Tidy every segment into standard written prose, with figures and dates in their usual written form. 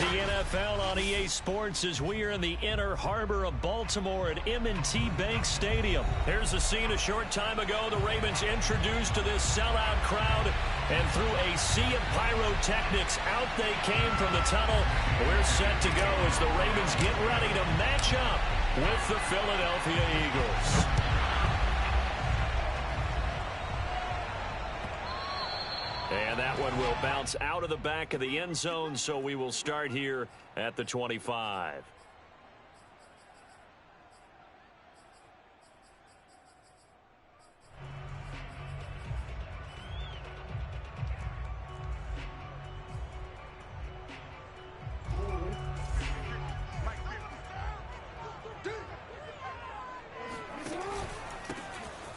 the NFL on EA Sports as we are in the inner harbor of Baltimore at M&T Bank Stadium. Here's a scene a short time ago. The Ravens introduced to this sellout crowd, and through a sea of pyrotechnics, out they came from the tunnel. We're set to go as the Ravens get ready to match up with the Philadelphia Eagles. And that one will bounce out of the back of the end zone, so we will start here at the 25.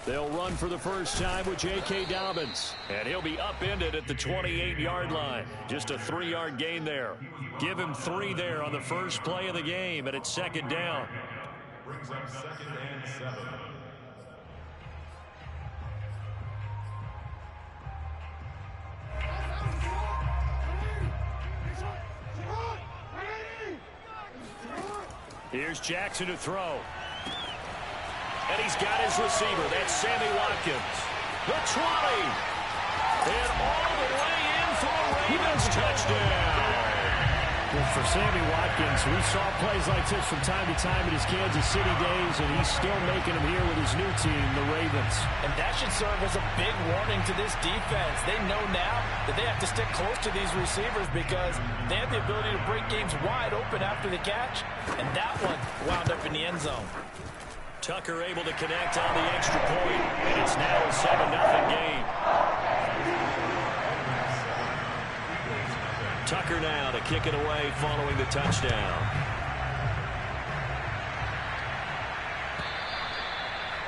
They'll run for the first time with J.K. Dobbins. And he'll be upended at the 28-yard line. Just a 3-yard gain there. Give him 3 there on the first play of the game, and it's second down. Brings up 2nd and 7. Here's Jackson to throw. And he's got his receiver. That's Sammy Watkins. The 20. And all the way in for a Ravens touchdown. Well, for Sammy Watkins, we saw plays like this from time to time in his Kansas City days, and he's still making them here with his new team, the Ravens. And that should serve as a big warning to this defense. They know now that they have to stick close to these receivers because they have the ability to break games wide open after the catch, and that one wound up in the end zone. Tucker able to connect on the extra point, and it's now a 7-0 game. Tucker now to kick it away following the touchdown.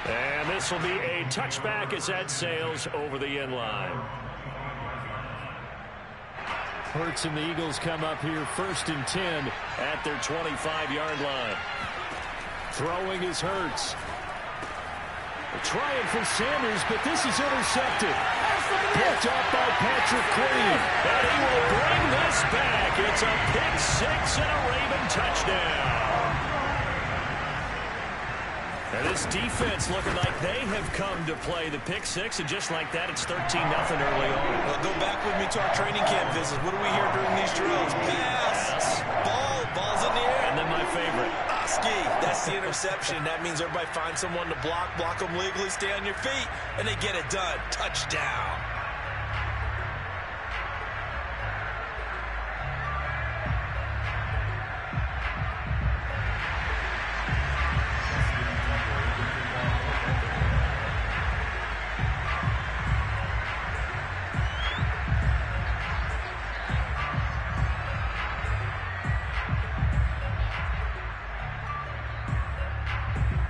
And this will be a touchback as that sails over the end line. Hurts and the Eagles come up here 1st and 10 at their 25-yard line. Throwing is Hurts. Trying for Sanders, but this is intercepted. Picked up by Patrick Queen. And he will bring this back. It's a pick 6 and a Raven touchdown. And this defense looking like they have come to play the pick 6, and just like that, it's 13-0 early on. Well, go back with me to our training camp visit. What do we hear during these drills? Pass, ball's in the air. And then my favorite. Ski, that's the interception. That means everybody finds someone to block them legally, stay on your feet, and they get it done. Touchdown.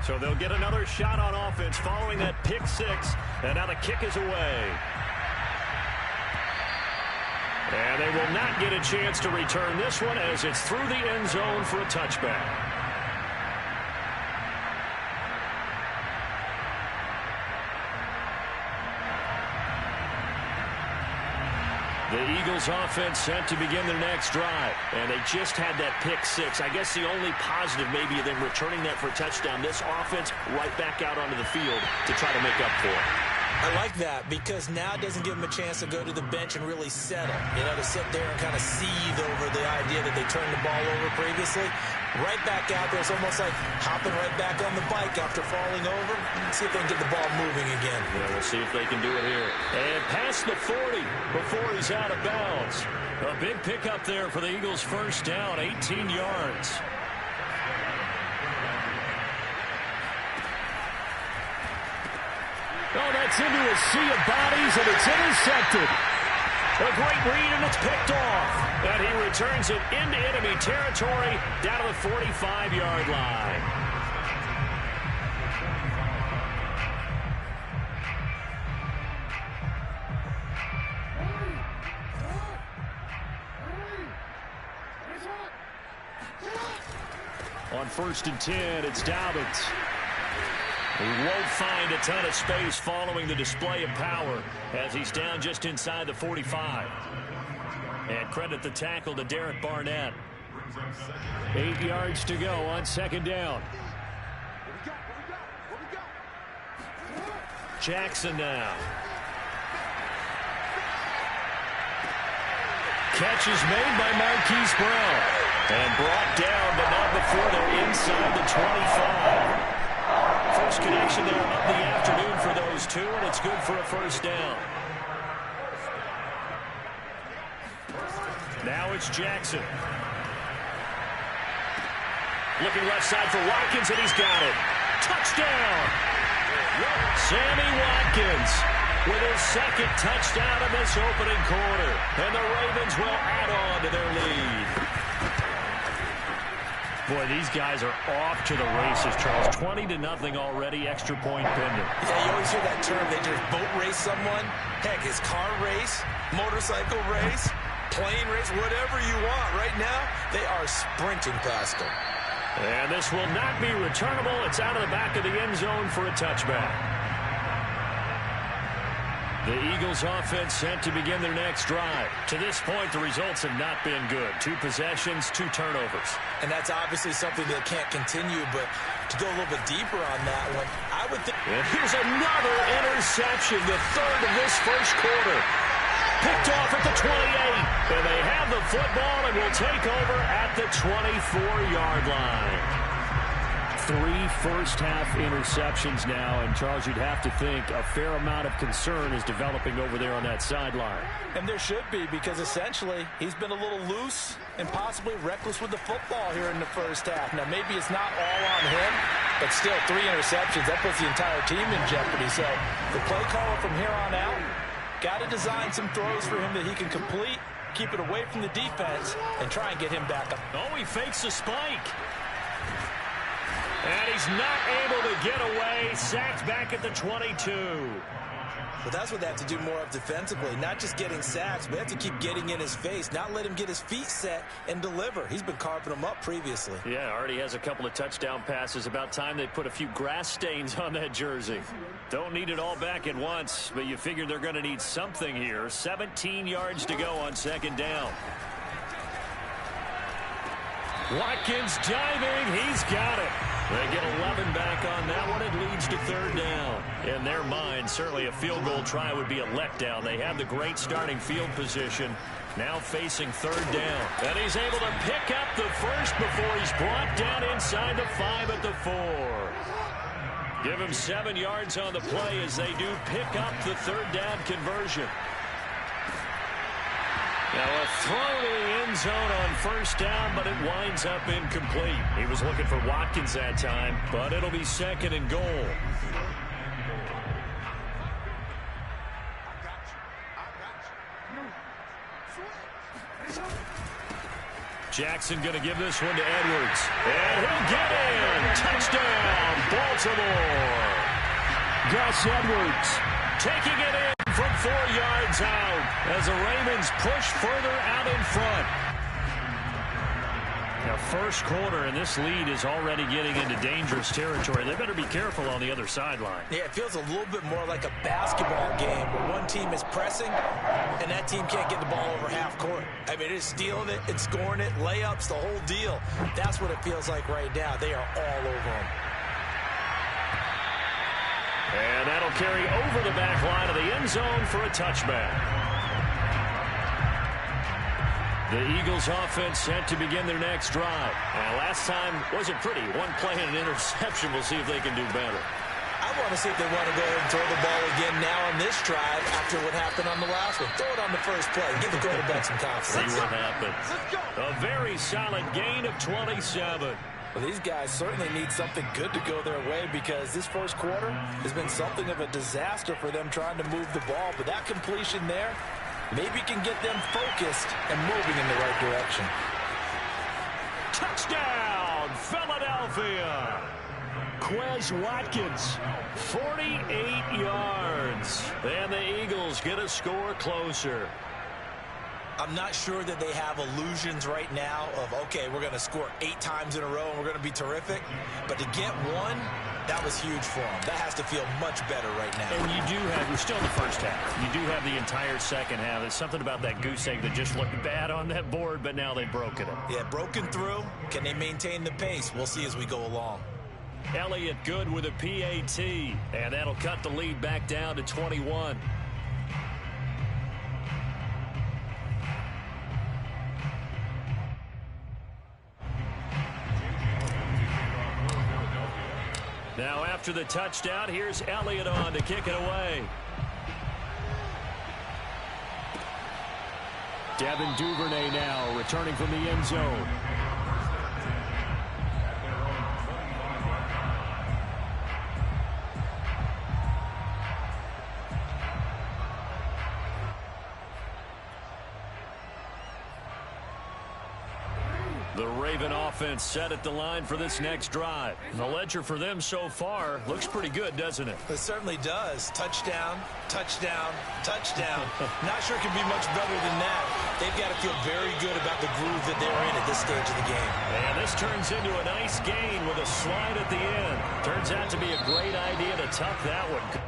So they'll get another shot on offense following that pick 6. And now the kick is away. And they will not get a chance to return this one as it's through the end zone for a touchback. The Eagles offense set to begin their next drive. And they just had that pick 6. I guess the only positive maybe of them returning that for a touchdown. This offense right back out onto the field to try to make up for it. I like that because now it doesn't give them a chance to go to the bench and really settle. You know, to sit there and kind of seethe over the idea that they turned the ball over previously. Right back out there. It's almost like hopping right back on the bike after falling over. Let's see if they can get the ball moving again. Yeah, we'll see if they can do it here. And past the 40 before he's out of bounds. A big pickup there for the Eagles' first down, 18 yards. Oh, that's into a sea of bodies, and it's intercepted. A great read, and it's picked off. And he returns it into enemy territory down to the 45-yard line. On 1st and 10, it's Dobbins. He won't find a ton of space following the display of power as he's down just inside the 45. And credit the tackle to Derek Barnett. Brings up second and 8 yards to go on second down. Jackson now. Catch is made by Marquise Brown. And brought down, but not before they're inside the 25. First connection there of the afternoon for those two, and it's good for a first down. Now it's Jackson. Looking left side for Watkins, and he's got it. Touchdown! Sammy Watkins with his second touchdown in this opening quarter. And the Ravens will add on to their lead. Boy, these guys are off to the races, Charles. 20-0 already, extra point pending. Yeah, you always hear that term. They just boat race someone. Heck, it's car race, motorcycle race, plane race, whatever you want. Right now, they are sprinting past them. And this will not be returnable. It's out of the back of the end zone for a touchback. The Eagles offense set to begin their next drive. To this point, the results have not been good. 2 possessions, 2 turnovers. And that's obviously something that can't continue, but to go a little bit deeper on that one, I would think... And here's another interception, the third of this first quarter. Picked off at the 28. And they have the football and will take over at the 24-yard line. 3 first-half interceptions now, and Charles, you'd have to think a fair amount of concern is developing over there on that sideline. And there should be, because essentially he's been a little loose and possibly reckless with the football here in the first half. Now, maybe it's not all on him, but still 3 interceptions. That puts the entire team in jeopardy. So the play caller from here on out got to design some throws for him that he can complete, keep it away from the defense, and try and get him back up. Oh, he fakes a spike. And he's not able to get away. Sacked back at the 22. But that's what they have to do more of defensively. Not just getting sacks, but they have to keep getting in his face. Not let him get his feet set and deliver. He's been carving them up previously. Yeah, already has a couple of touchdown passes. About time they put a few grass stains on that jersey. Don't need it all back at once, but you figure they're going to need something here. 17 yards to go on second down. Watkins diving. He's got it. They get 11 back on that one. It leads to third down. In their mind, certainly a field goal try would be a letdown. They have the great starting field position. Now facing third down. And he's able to pick up the first before he's brought down inside the 5 at the 4. Give him 7 yards on the play as they do pick up the third down conversion. Now a throw to the end zone on first down, but it winds up incomplete. He was looking for Watkins that time, but it'll be second and goal. Jackson going to give this one to Edwards. And he'll get in. Touchdown, Baltimore. Gus Edwards taking it in from 4 yards out as the Ravens push further out in front. Now, first quarter, and this lead is already getting into dangerous territory. They better be careful on the other sideline. Yeah, it feels a little bit more like a basketball game where one team is pressing and that team can't get the ball over half court. I mean, it's stealing it, it's scoring it, layups, the whole deal. That's what it feels like right now. They are all over them. And that'll carry over the back line of the end zone for a touchback. The Eagles offense set to begin their next drive. Last time wasn't pretty. One play and an interception. We'll see if they can do better. I want to see if they want to go ahead and throw the ball again now on this drive after what happened on the last one. Throw it on the first play. Give the quarterback some confidence. See what happens. A very solid gain of 27. Well, these guys certainly need something good to go their way because this first quarter has been something of a disaster for them trying to move the ball. But that completion there maybe can get them focused and moving in the right direction. Touchdown, Philadelphia. Quez Watkins, 48 yards. And the Eagles get a score closer. I'm not sure that they have illusions right now of, okay, we're going to score 8 times in a row and we're going to be terrific. But to get one That was huge for them. That has to feel much better right now. And you do have, we're still in the first half. You do have the entire second half. There's something about that goose egg that just looked bad on that board, but now they've broken it. Yeah, broken through. Can they maintain the pace? We'll see as we go along. Elliott good with a PAT, and that'll cut the lead back down to 21. Now after the touchdown, here's Elliott on to kick it away. Devin Duvernay now returning from the end zone. The Raven offense set at the line for this next drive. The ledger for them so far looks pretty good, doesn't it? It certainly does. Touchdown, touchdown, touchdown. Not sure it can be much better than that. They've got to feel very good about the groove that they're in at this stage of the game. And this turns into a nice gain with a slide at the end. Turns out to be a great idea to tuck that one.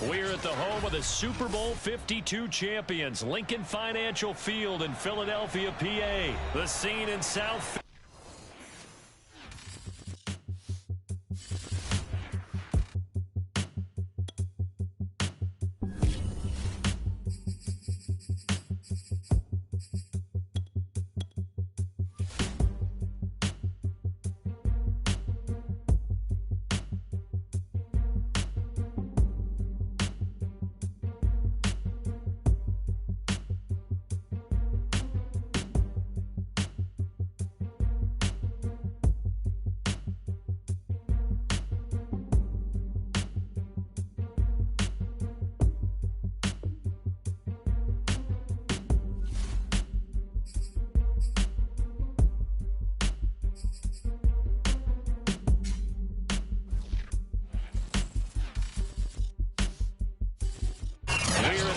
We're at the home of the Super Bowl 52 champions, Lincoln Financial Field in Philadelphia, PA. The scene in South.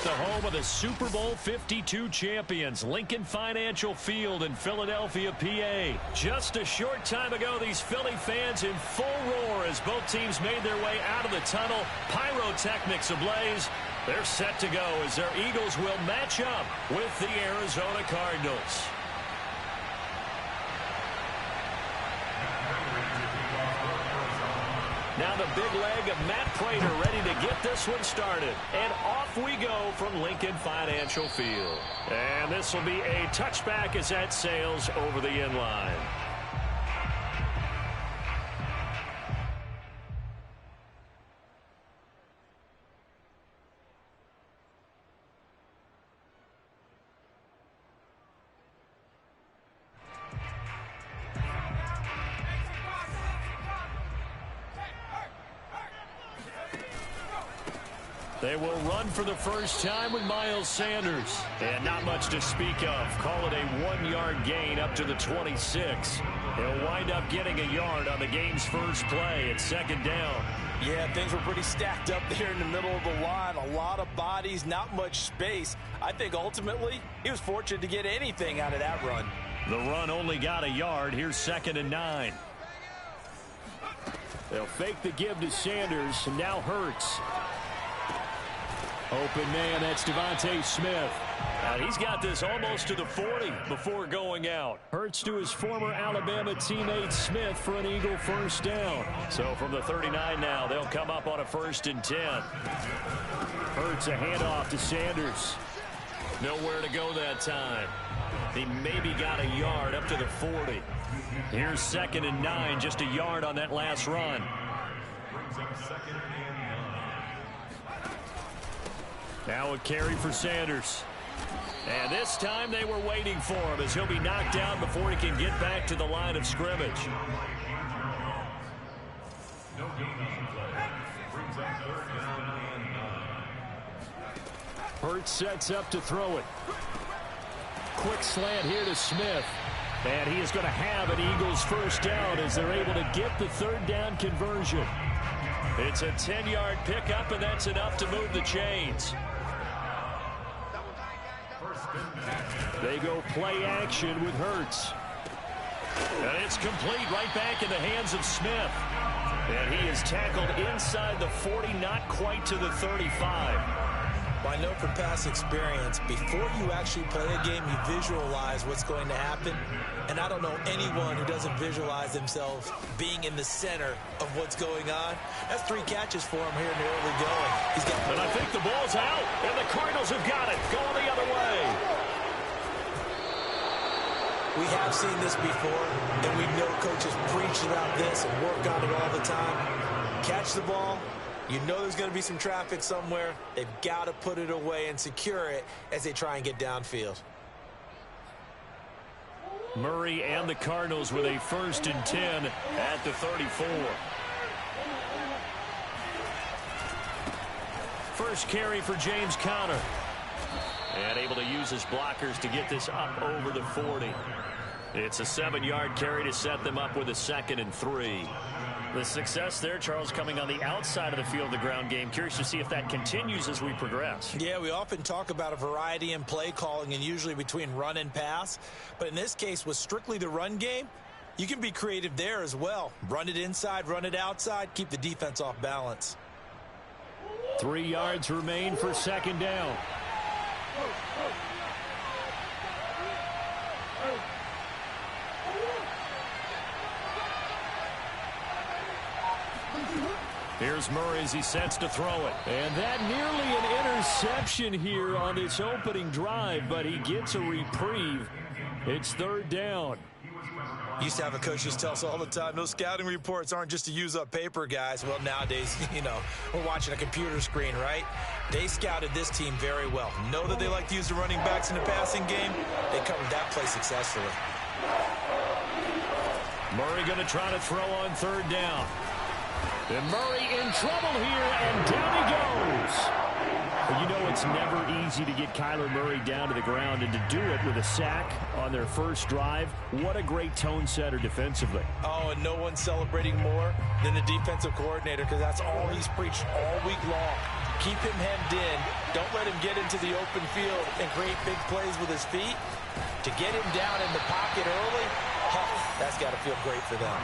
The home of the Super Bowl 52 champions, Lincoln Financial Field in Philadelphia, PA. Just a short time ago, these Philly fans in full roar as both teams made their way out of the tunnel. Pyrotechnics ablaze. They're set to go as their Eagles will match up with the Arizona Cardinals. Now the big leg of Matt Prater ready to get this one started. And off we go from Lincoln Financial Field. And this will be a touchback as that sails over the end line. They will run for the first time with Miles Sanders. And not much to speak of. Call it a 1-yard gain up to the 26. He'll wind up getting a yard on the game's first play. It's second down. Yeah, things were pretty stacked up there in the middle of the line. A lot of bodies, not much space. I think ultimately he was fortunate to get anything out of that run. The run only got a yard. Here's 2nd and 9. They'll fake the give to Sanders, and now Hurts. Open man, that's Devontae Smith. And he's got this almost to the 40 before going out. Hurts to his former Alabama teammate Smith for an Eagle first down. So from the 39 now, they'll come up on a 1st and 10. Hurts a handoff to Sanders. Nowhere to go that time. He maybe got a yard up to the 40. Here's 2nd and 9, just a yard on that last run. Now a carry for Sanders. And this time they were waiting for him as he'll be knocked down before he can get back to the line of scrimmage. Hurts sets up to throw it. Quick slant here to Smith. And he is going to have an Eagles first down as they're able to get the 3rd down conversion. It's a 10-yard pickup, and that's enough to move the chains. They go play action with Hurts. And it's complete right back in the hands of Smith. And he is tackled inside the 40, not quite to the 35. Well, I know from past experience, before you actually play a game, you visualize what's going to happen. And I don't know anyone who doesn't visualize themselves being in the center of what's going on. That's 3 catches for him here in the early going. And I think the ball's out, and the Cardinals have got it. Going the other way. We have seen this before, and we know coaches preach about this and work on it all the time. Catch the ball. You know there's going to be some traffic somewhere. They've got to put it away and secure it as they try and get downfield. Murray and the Cardinals with a 1st and 10 at the 34. First carry for James Conner. And able to use his blockers to get this up over the 40. It's a 7-yard carry to set them up with a 2nd and 3. The success there, Charles, coming on the outside of the field, the ground game. Curious to see if that continues as we progress. Yeah, we often talk about a variety in play calling and usually between run and pass. But in this case, with strictly the run game, you can be creative there as well. Run it inside, run it outside, keep the defense off balance. 3 yards remain for 2nd down. Here's Murray as he sets to throw it. And that nearly an interception here on this opening drive, but he gets a reprieve. It's 3rd down. Used to have a coach just tell us all the time, those scouting reports aren't just to use up paper, guys. Well, nowadays, you know, we're watching a computer screen, right? They scouted this team very well. Know that they like to use the running backs in the passing game. They covered that play successfully. Murray going to try to throw on 3rd down. And Murray in trouble here, and down he goes. Well, you know it's never easy to get Kyler Murray down to the ground, and to do it with a sack on their first drive, what a great tone setter defensively. Oh, and no one's celebrating more than the defensive coordinator, because that's all he's preached all week long. Keep him hemmed in. Don't let him get into the open field and create big plays with his feet. To get him down in the pocket early, that's got to feel great for them.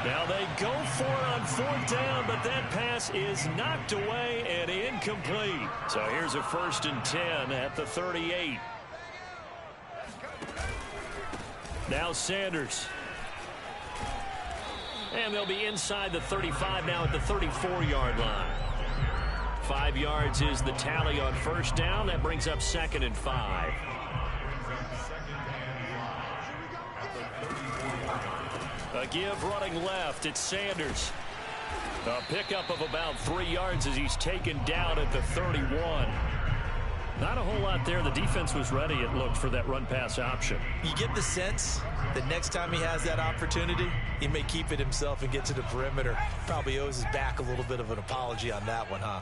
Now they go for it on 4th down, but that pass is knocked away and incomplete. So here's a 1st and 10 at the 38. Now Sanders. And they'll be inside the 35 now at the 34-yard line. 5 yards is the tally on 1st down. That brings up 2nd and 5. A give running left. It's Sanders. A pickup of about 3 yards as he's taken down at the 31. Not a whole lot there. The defense was ready, it looked, for that run-pass option. You get the sense that next time he has that opportunity, he may keep it himself and get to the perimeter. Probably owes his back a little bit of an apology on that one, huh?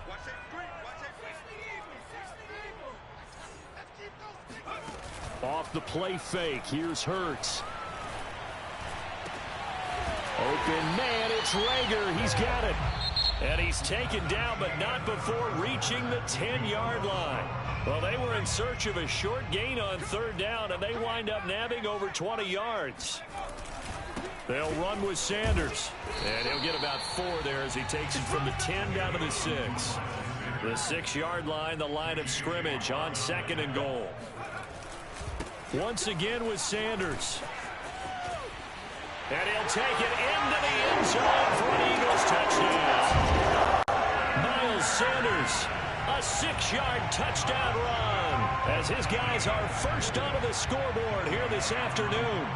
Off the play fake, here's Hurts. Open man, it's Rager. He's got it. And he's taken down, but not before reaching the 10-yard line. Well, they were in search of a short gain on third down, and they wind up nabbing over 20 yards. They'll run with Sanders. And he'll get about 4 there as he takes it from the 10 down to the 6. The 6-yard line, the line of scrimmage on 2nd and goal. Once again with Sanders. And he'll take it into the end zone for an Eagles touchdown. Miles Sanders, a 6-yard touchdown run as his guys are first onto the scoreboard here this afternoon.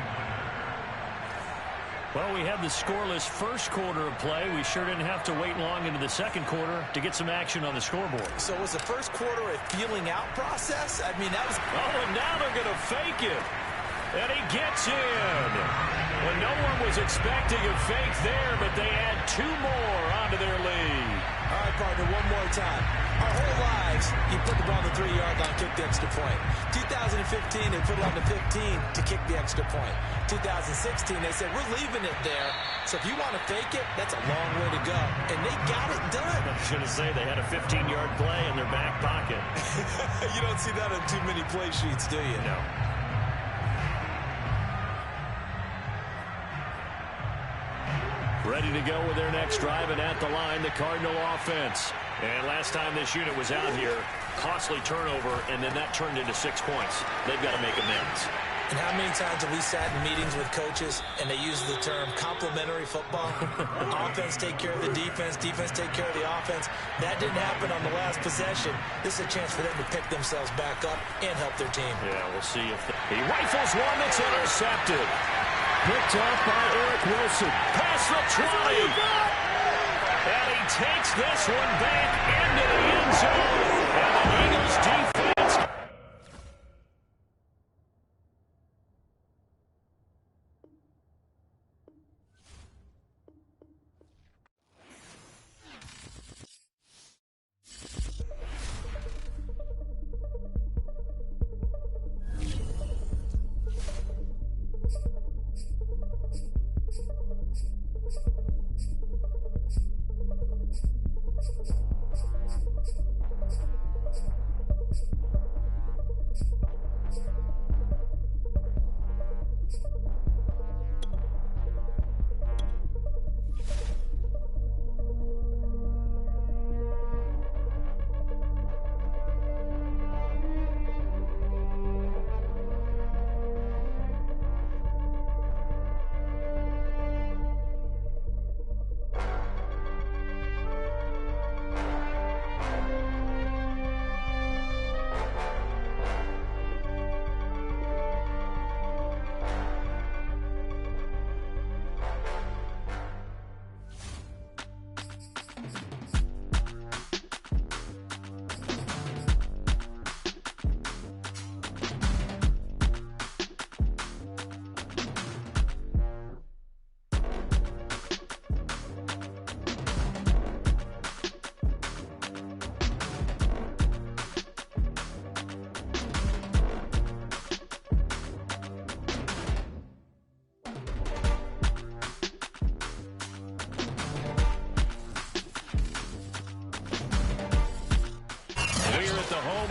Well, we had the scoreless first quarter of play. We sure didn't have to wait long into the second quarter to get some action on the scoreboard. So was the first quarter a feeling out process? I mean, that was... Oh, and now they're going to fake it. And he gets in. Well, no one was expecting a fake there, but they add 2 more onto their lead. All right, partner, one more time. Our whole lives, you put the ball on the 3-yard line, kick the extra point. 2015, they put it on the 15 to kick the extra point. 2016, they said, we're leaving it there. So if you want to fake it, that's a long way to go. And they got it done. I was going to say, they had a 15-yard play in their back pocket. You don't see that on too many play sheets, do you? No. Ready to go with their next drive, and at the line, the Cardinal offense. And last time this unit was out here, costly turnover, and then that turned into 6 points. They've got to make amends. And how many times have we sat in meetings with coaches and they use the term complementary football? Offense take care of the defense, defense take care of the offense. That didn't happen on the last possession. This is a chance for them to pick themselves back up and help their team. Yeah, we'll see if he rifles one that's intercepted. Picked off by Eric Wilson. Past the 20. And he takes this one back into the end zone. And the Eagles defense.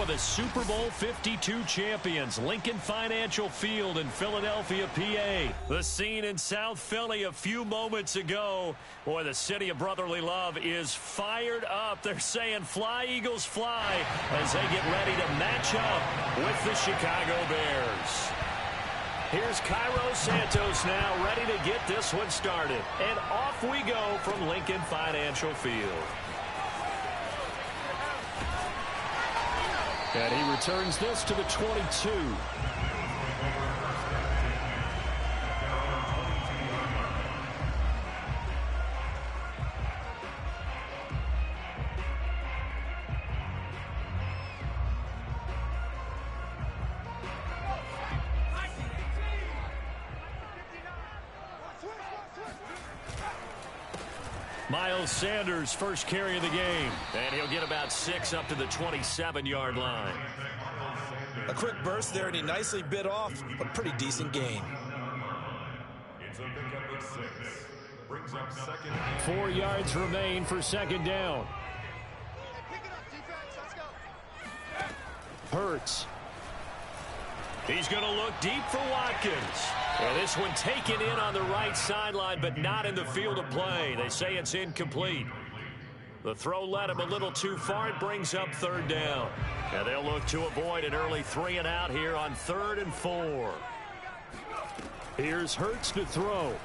The Super Bowl 52 champions, Lincoln Financial Field in Philadelphia, PA. The scene in South Philly a few moments ago. Boy, the city of brotherly love is fired up. They're saying, fly, Eagles, fly, as they get ready to match up with the Chicago Bears. Here's Cairo Santos now ready to get this one started. And off we go from Lincoln Financial Field. And he returns this to the 22. Miles Sanders, first carry of the game. And he'll get about 6 up to the 27-yard line. A quick burst there, and he nicely bit off a pretty decent gain. It's a pickup of 6. Brings up second. 4 yards remain for second down. Hurts. He's going to look deep for Watkins. And this one taken in on the right sideline, but not in the field of play. They say it's incomplete. The throw led him a little too far. It brings up third down. And they'll look to avoid an early 3 and out here on 3rd and 4. Here's Hurts to throw.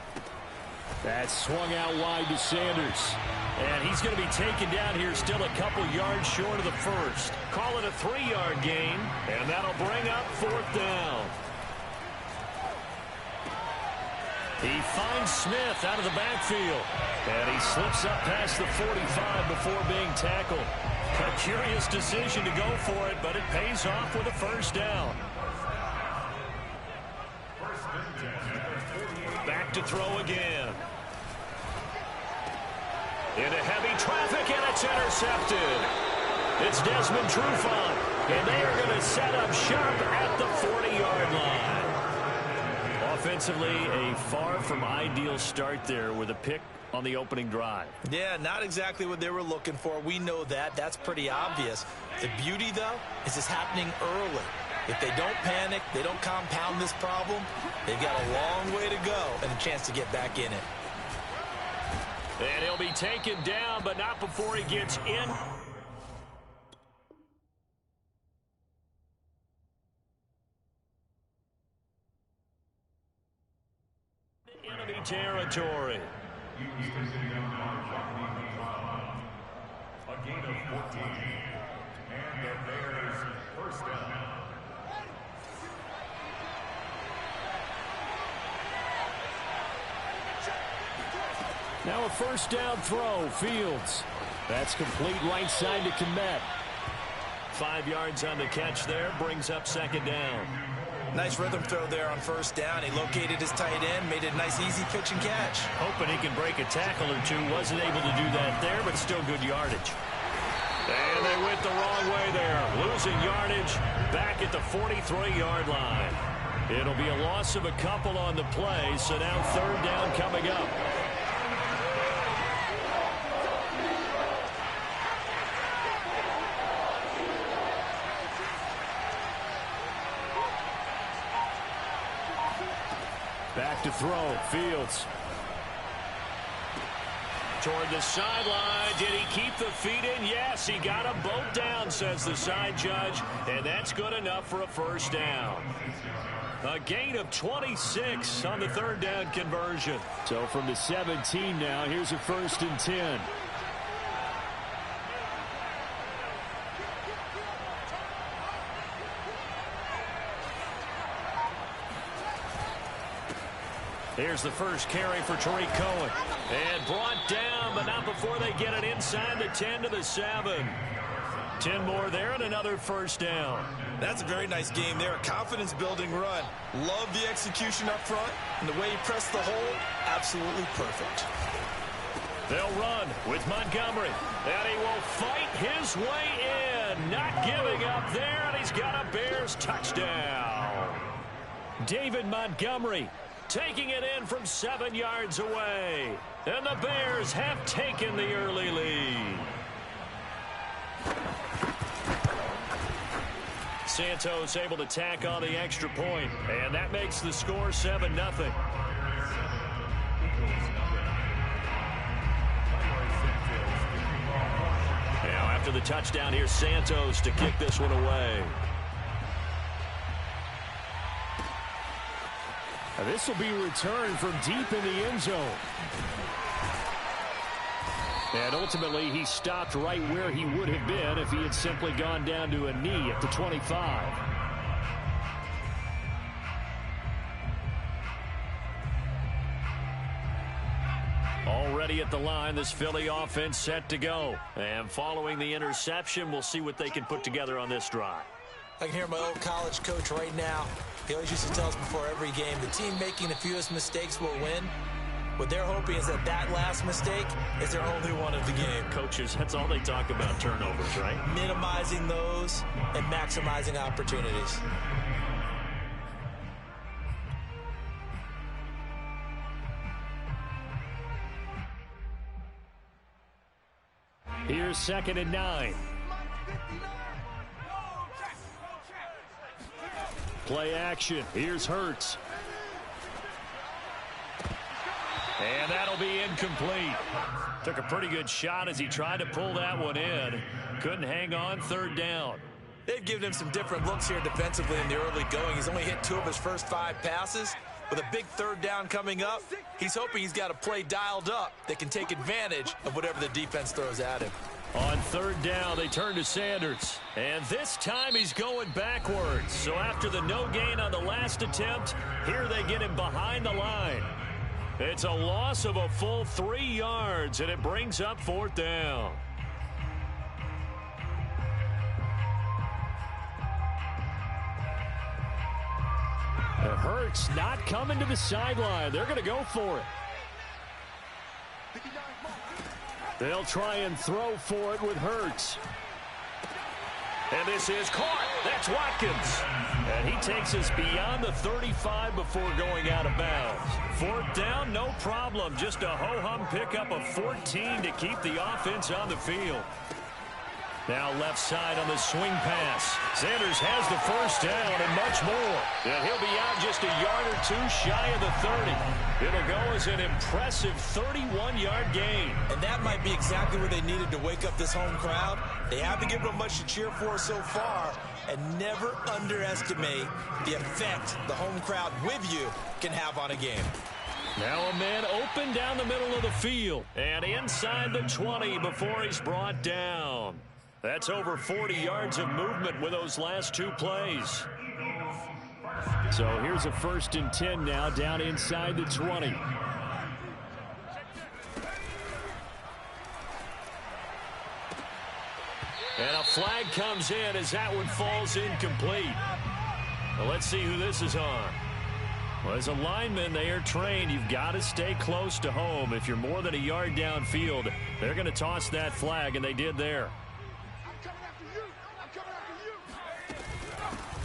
That's swung out wide to Sanders. And he's going to be taken down here still a couple yards short of the first. Call it a 3-yard gain, and that'll bring up 4th down. He finds Smith out of the backfield. And he slips up past the 45 before being tackled. A curious decision to go for it, but it pays off with a first down. Back to throw again. Into heavy traffic, and it's intercepted. It's Desmond Trufant, and they are going to set up shop at the 40-yard line. Offensively, a far from ideal start there with a pick on the opening drive. Yeah, not exactly what they were looking for. We know that. That's pretty obvious. The beauty, though, is it's happening early. If they don't panic, they don't compound this problem, they've got a long way to go and a chance to get back in it. And he'll be taken down, but not before he gets in. Enemy territory. A gain of 14. And the Bears first down. Now a first down throw, Fields. That's complete right side to Kmet. 5 yards on the catch there, brings up second down. Nice rhythm throw there on first down. He located his tight end, made it a nice easy pitch and catch. Hoping he can break a tackle or two. Wasn't able to do that there, but still good yardage. And they went the wrong way there. Losing yardage back at the 43-yard line. It'll be a loss of a couple on the play, so now third down coming up. Back to throw, Fields. Toward the sideline. Did he keep the feet in? Yes, he got them both down, says the side judge. And that's good enough for a first down. A gain of 26 on the third down conversion. So from the 17 now, here's a 1st and 10. Here's the first carry for Tariq Cohen. And brought down, but not before they get it inside the 10 to the 7. 10 more there and another first down. That's a very nice game there. A confidence-building run. Love the execution up front. And the way he pressed the hole, absolutely perfect. They'll run with Montgomery. And he will fight his way in. Not giving up there, and he's got a Bears touchdown. David Montgomery taking it in from 7 yards away. And the Bears have taken the early lead. Santos able to tack on the extra point, and that makes the score 7-0. Now after the touchdown, here's Santos to kick this one away. Now this will be returned from deep in the end zone. And ultimately, he stopped right where he would have been if he had simply gone down to a knee at the 25. Already at the line, this Philly offense set to go. And following the interception, we'll see what they can put together on this drive. I can hear my old college coach right now. He always used to tell us before every game, the team making the fewest mistakes will win. What they're hoping is that that last mistake is their only one of the game. Coaches, that's all they talk about, turnovers, right? Minimizing those and maximizing opportunities. Here's 2nd and 9. Play action. Here's Hurts. And that'll be incomplete. Took a pretty good shot as he tried to pull that one in. Couldn't hang on, 3rd down. They've given him some different looks here defensively in the early going. He's only hit 2 of his first 5 passes. With a big 3rd down coming up, he's hoping he's got a play dialed up that can take advantage of whatever the defense throws at him. On 3rd down, they turn to Sanders. And this time he's going backwards. So after the no gain on the last attempt, here they get him behind the line. It's a loss of a full 3 yards, and it brings up 4th down. It hurts, not coming to the sideline. They're going to go for it. They'll try and throw for it with Hurts. And this is caught. That's Watkins. And he takes us beyond the 35 before going out of bounds. 4th down, no problem. Just a ho-hum pickup of 14 to keep the offense on the field. Now left side on the swing pass. Sanders has the 1st down and much more. And he'll be out just a yard or 2 shy of the 30. It'll go as an impressive 31-yard gain. And that might be exactly where they needed to wake up this home crowd. They haven't given them much to cheer for so far. And never underestimate the effect the home crowd with you can have on a game. Now a man open down the middle of the field. And inside the 20 before he's brought down. That's over 40 yards of movement with those last 2 plays. So here's a 1st and 10 now down inside the 20. And a flag comes in as that one falls incomplete. Well, let's see who this is on. Well, as a lineman, they are trained. You've got to stay close to home. If you're more than a yard downfield, they're going to toss that flag, and they did there.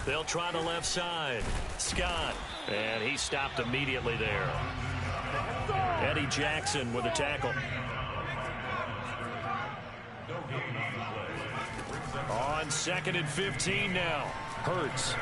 They'll try the left side. Scott. And he stopped immediately there. Eddie Jackson with a tackle. On 2nd and 15 now. Hurts.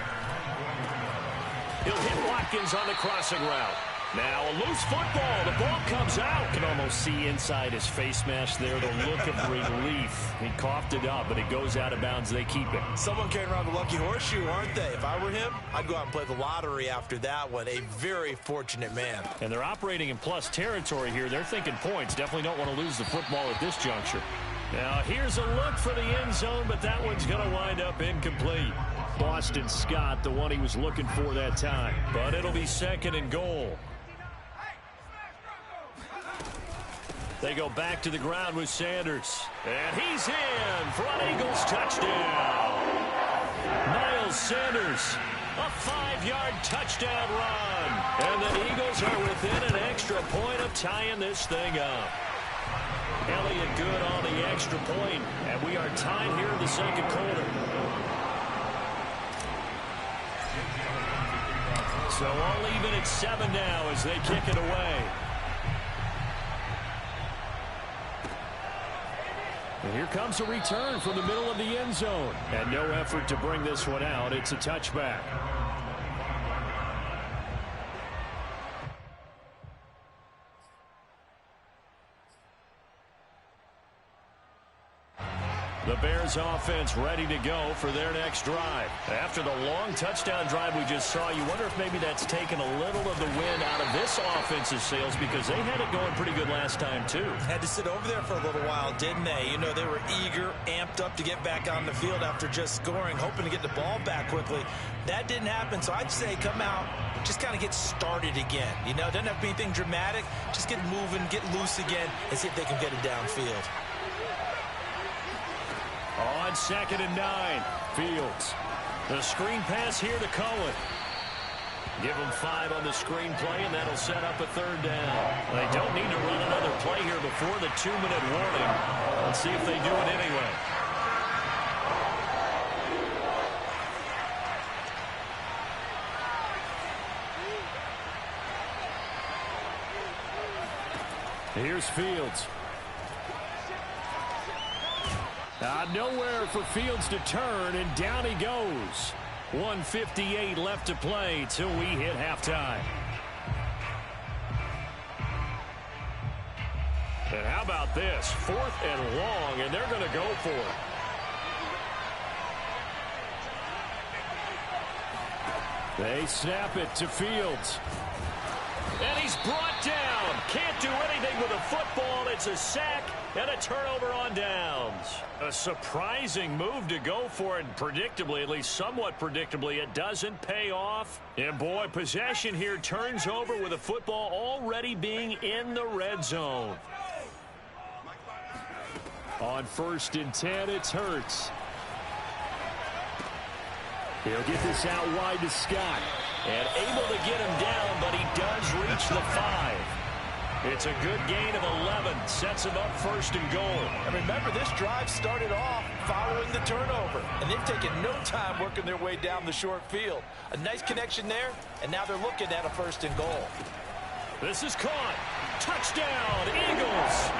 He'll hit Watkins on the crossing route. Now a loose football. The ball comes out. You can almost see inside his face mask there the look of relief. He coughed it up, but it goes out of bounds. They keep it. Someone carrying around the lucky horseshoe, aren't they? If I were him, I'd go out and play the lottery after that one. A very fortunate man. And they're operating in plus territory here. They're thinking points. Definitely don't want to lose the football at this juncture. Now here's a look for the end zone, but that one's going to wind up incomplete. Boston Scott, the one he was looking for that time. But it'll be 2nd and goal. They go back to the ground with Sanders. And he's in for an Eagles touchdown. Miles Sanders, a 5-yard touchdown run. And the Eagles are within an extra point of tying this thing up. Elliott good on the extra point, and we are tied here in the 2nd quarter. So all even at 7 now as they kick it away. And here comes a return from the middle of the end zone. And no effort to bring this one out. It's a touchback. The Bears offense ready to go for their next drive. After the long touchdown drive we just saw, you wonder if maybe that's taken a little of the wind out of this offensive sails because they had it going pretty good last time too. Had to sit over there for a little while, didn't they? You know, they were eager, amped up to get back on the field after just scoring, hoping to get the ball back quickly. That didn't happen, so I'd say come out, just kind of get started again. You know, it doesn't have to be anything dramatic. Just get moving, get loose again, and see if they can get it downfield. On 2nd and 9, Fields. The screen pass here to Cohen. Give them 5 on the screenplay, and that'll set up a 3rd down. They don't need to run another play here before the 2-minute warning. Let's see if they do it anyway. Here's Fields. Nowhere for Fields to turn, and down he goes. 1:58 left to play till we hit halftime. And how about this? 4th and long, and they're going to go for it. They snap it to Fields. And he's brought down. Can't do anything with a football. It's a sack and a turnover on downs. A surprising move to go for it. Predictably, at least somewhat predictably, it doesn't pay off. And boy, possession here turns over with the football already being in the red zone. On 1st and 10, it's Hurts. He'll get this out wide to Scott. And able to get him down, but he does reach the 5. It's a good gain of 11. Sets him up 1st and goal. And remember, this drive started off following the turnover. And they've taken no time working their way down the short field. A nice connection there, and now they're looking at a 1st and goal. This is caught. Touchdown, Eagles.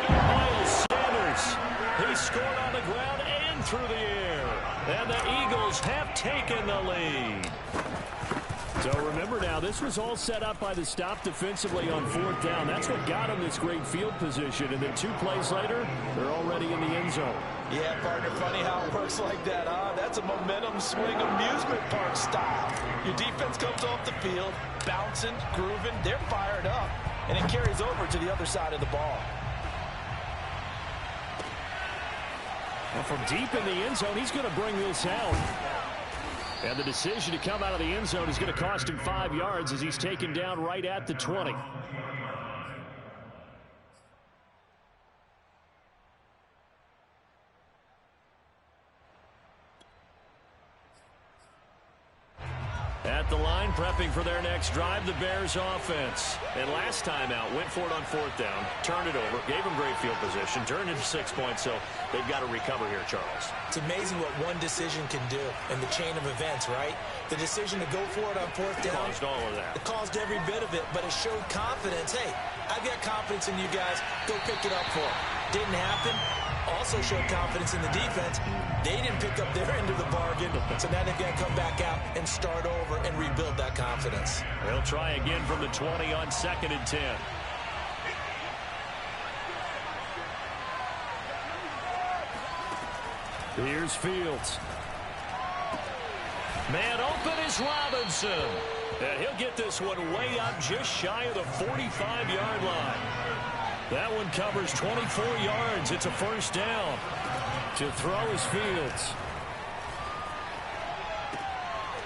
Miles Sanders. He scored on the ground and through the air. And the Eagles have taken the lead. So remember now, this was all set up by the stop defensively on 4th down. That's what got them this great field position. And then 2 plays later, they're already in the end zone. Yeah, partner, funny how it works like that, huh? That's a momentum swing amusement park style. Your defense comes off the field, bouncing, grooving, they're fired up. And it carries over to the other side of the ball. Well, from deep in the end zone, he's going to bring this out. And the decision to come out of the end zone is going to cost him 5 yards as he's taken down right at the 20. At the line, prepping for their next drive, the Bears offense. And last time out, went for it on 4th down, turned it over, gave them great field position, turned into 6 points, so they've got to recover here, Charles. It's amazing what one decision can do in the chain of events, right? The decision to go for it on 4th down. Caused all of that. It caused every bit of it, but it showed confidence. Hey, I've got confidence in you guys. Go pick it up for it. Didn't happen. Also showed confidence in the defense. They didn't pick up their end of the bargain, so now they've got to come back out and start over and rebuild that confidence. They'll try again from the 20 on 2nd and 10. Here's Fields. Man open is Robinson. And he'll get this one way up just shy of the 45-yard line. That one covers 24 yards. It's a 1st down. To throw is Fields.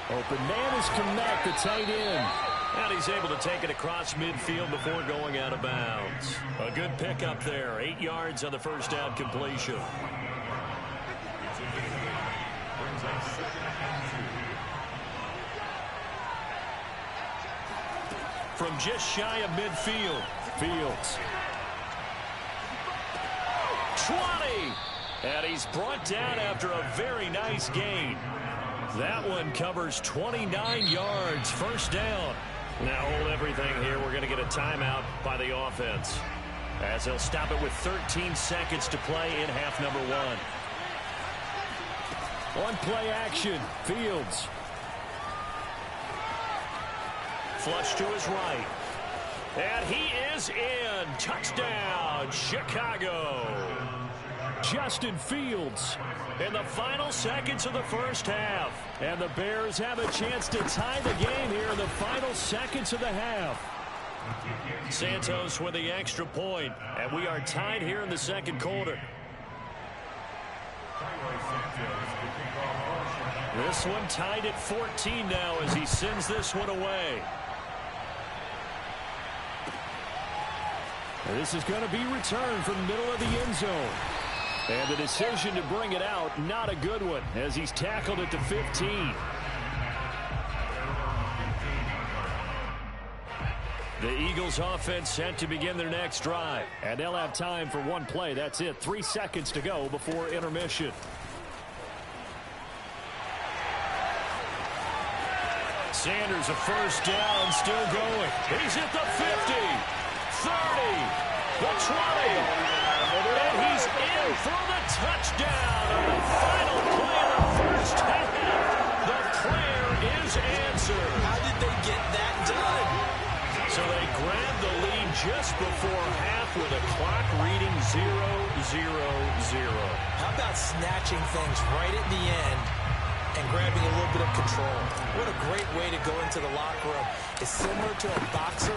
Open man is Kmet, the tight end. And he's able to take it across midfield before going out of bounds. A good pickup there. 8 yards on the 1st down completion. From just shy of midfield, Fields. 20! And he's brought down after a very nice gain. That one covers 29 yards, 1st down. Now hold everything here. We're going to get a timeout by the offense, as they'll stop it with 13 seconds to play in half number 1. On play action, Fields. Flush to his right. And he is in. Touchdown, Chicago. Justin Fields in the final seconds of the 1st half. And the Bears have a chance to tie the game here in the final seconds of the half. Santos with the extra point, and we are tied here in the 2nd quarter. This one tied at 14 now as he sends this one away. And this is going to be returned from the middle of the end zone. And the decision to bring it out, not a good one, as he's tackled at the 15. The Eagles offense set to begin their next drive. And they'll have time for one play. That's it. 3 seconds to go before intermission. Sanders a first down, still going. He's at the 50, 30, the 20, and he's in for the touchdown on the final play of the first half. The prayer is answered. How did they get that done? So they grabbed the lead just before half with a clock reading 0-0-0. How about snatching things right at the end and grabbing a little bit of control? What a great way to go into the locker room. It's similar to a boxer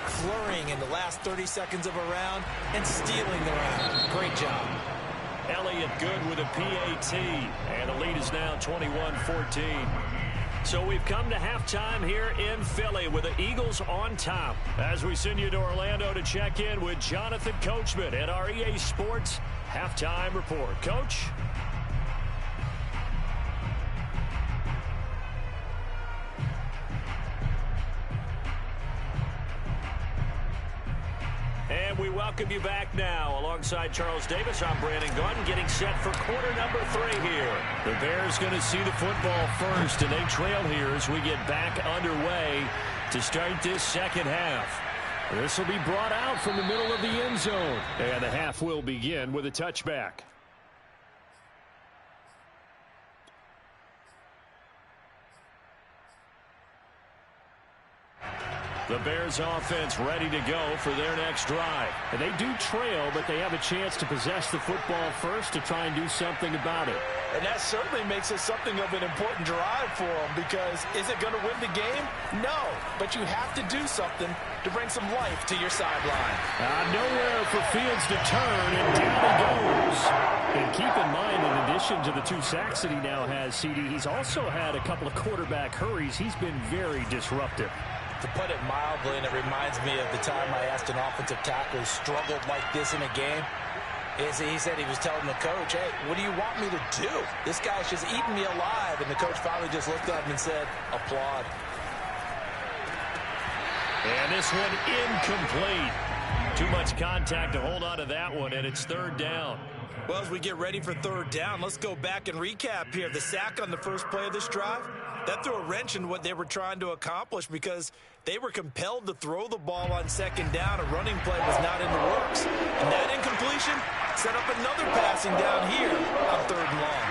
flurrying in the last 30 seconds of a round and stealing the round. Great job. Elliott good with a PAT, and the lead is now 21-14. So we've come to halftime here in Philly with the Eagles on top. As we send you to Orlando to check in with Jonathan Coachman at our EA Sports Halftime Report. Coach? And we welcome you back now. Alongside Charles Davis, I'm Brandon Gaudin, getting set for quarter number 3 here. The Bears going to see the football first, and they trail here as we get back underway to start this second half. This will be brought out from the middle of the end zone, and the half will begin with a touchback. The Bears offense ready to go for their next drive. And they do trail, but they have a chance to possess the football first to try and do something about it. And that certainly makes it something of an important drive for them, because is it going to win the game? No, but you have to do something to bring some life to your sideline. Nowhere for Fields to turn, and down he goes. And keep in mind, in addition to the 2 sacks that he now has, CD, he's also had a couple of quarterback hurries. He's been very disruptive. To put it mildly, and it reminds me of the time I asked an offensive tackle who struggled like this in a game, he said he was telling the coach, hey, what do you want me to do? This guy's just eating me alive. And the coach finally just looked at him and said, applaud. And this one incomplete. Too much contact to hold on to that one, and it's 3rd down. Well, as we get ready for 3rd down, let's go back and recap here. The sack on the first play of this drive, that threw a wrench in what they were trying to accomplish, because they were compelled to throw the ball on 2nd down. A running play was not in the works. And that incompletion set up another passing down here on 3rd and long.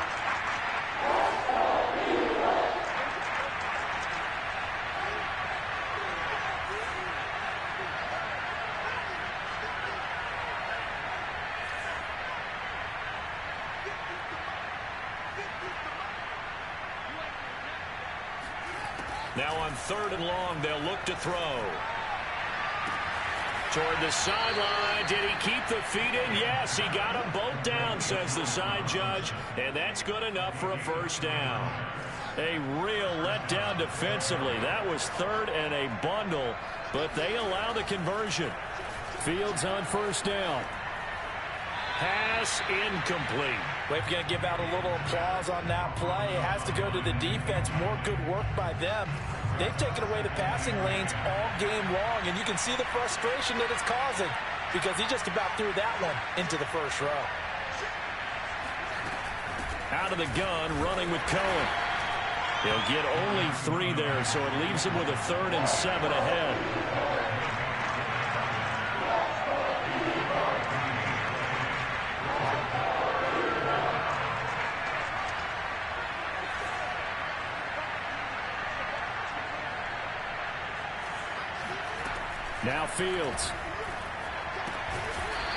Now on 3rd and long, they'll look to throw. Toward the sideline. Did he keep the feet in? Yes, he got them both down, says the side judge. And that's good enough for a 1st down. A real letdown defensively. That was 3rd and a bundle, but they allow the conversion. Fields on 1st down. Pass incomplete. We're going to give out a little applause on that play. It has to go to the defense. More good work by them. They've taken away the passing lanes all game long, and you can see the frustration that it's causing, because he just about threw that one into the 1st row. Out of the gun, running with Cohen. He'll get only 3 there, so it leaves him with a 3rd and 7 ahead. Now Fields.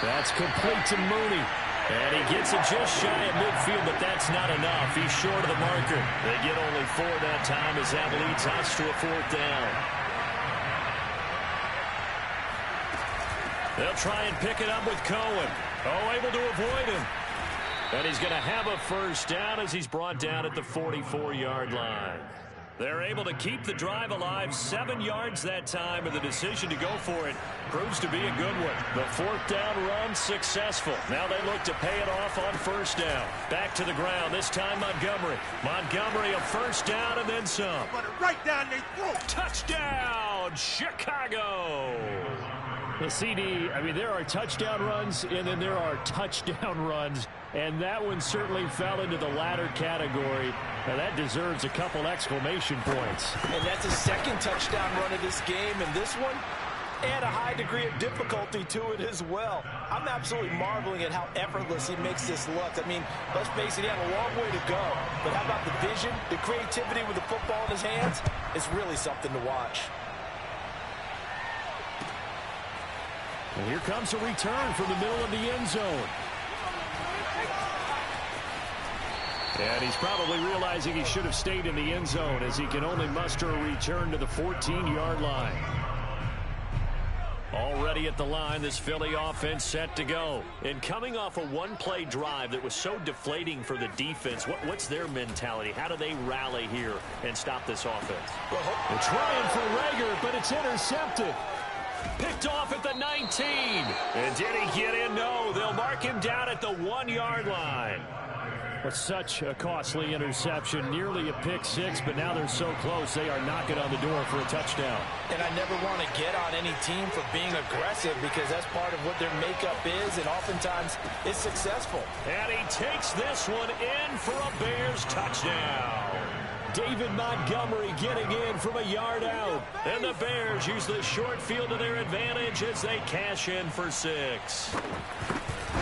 That's complete to Mooney. And he gets it just shy of midfield, but that's not enough. He's short of the marker. They get only 4 that time as that leads us to a 4th down. They'll try and pick it up with Cohen. Oh, able to avoid him. And he's going to have a 1st down as he's brought down at the 44-yard line. They're able to keep the drive alive, 7 yards that time, and the decision to go for it proves to be a good one. The 4th down run successful. Now they look to pay it off on 1st down. Back to the ground, this time Montgomery. Montgomery a 1st down and then some. Right down their throat. Touchdown, Chicago. Well, CD, I mean, there are touchdown runs, and then there are touchdown runs, and that one certainly fell into the latter category. Now, that deserves a couple exclamation points. And that's his second touchdown run of this game, and this one, and a high degree of difficulty to it as well. I'm absolutely marveling at how effortless he makes this look. I mean, let's face it, he had a long way to go. But how about the vision, the creativity with the football in his hands? It's really something to watch. And here comes a return from the middle of the end zone. And he's probably realizing he should have stayed in the end zone as he can only muster a return to the 14-yard line. Already at the line, this Philly offense set to go. And coming off a one-play drive that was so deflating for the defense, what's their mentality? How do they rally here and stop this offense? Well, they're trying for Rager, but it's intercepted. Picked off at the 19. And did he get in? No, they'll mark him down at the 1-yard line. But such a costly interception, nearly a pick six, but now they're so close they are knocking on the door for a touchdown. And I never want to get on any team for being aggressive because that's part of what their makeup is, and oftentimes it's successful. And he takes this one in for a Bears touchdown. David Montgomery getting in from a yard out. And the Bears use the short field to their advantage as they cash in for 6.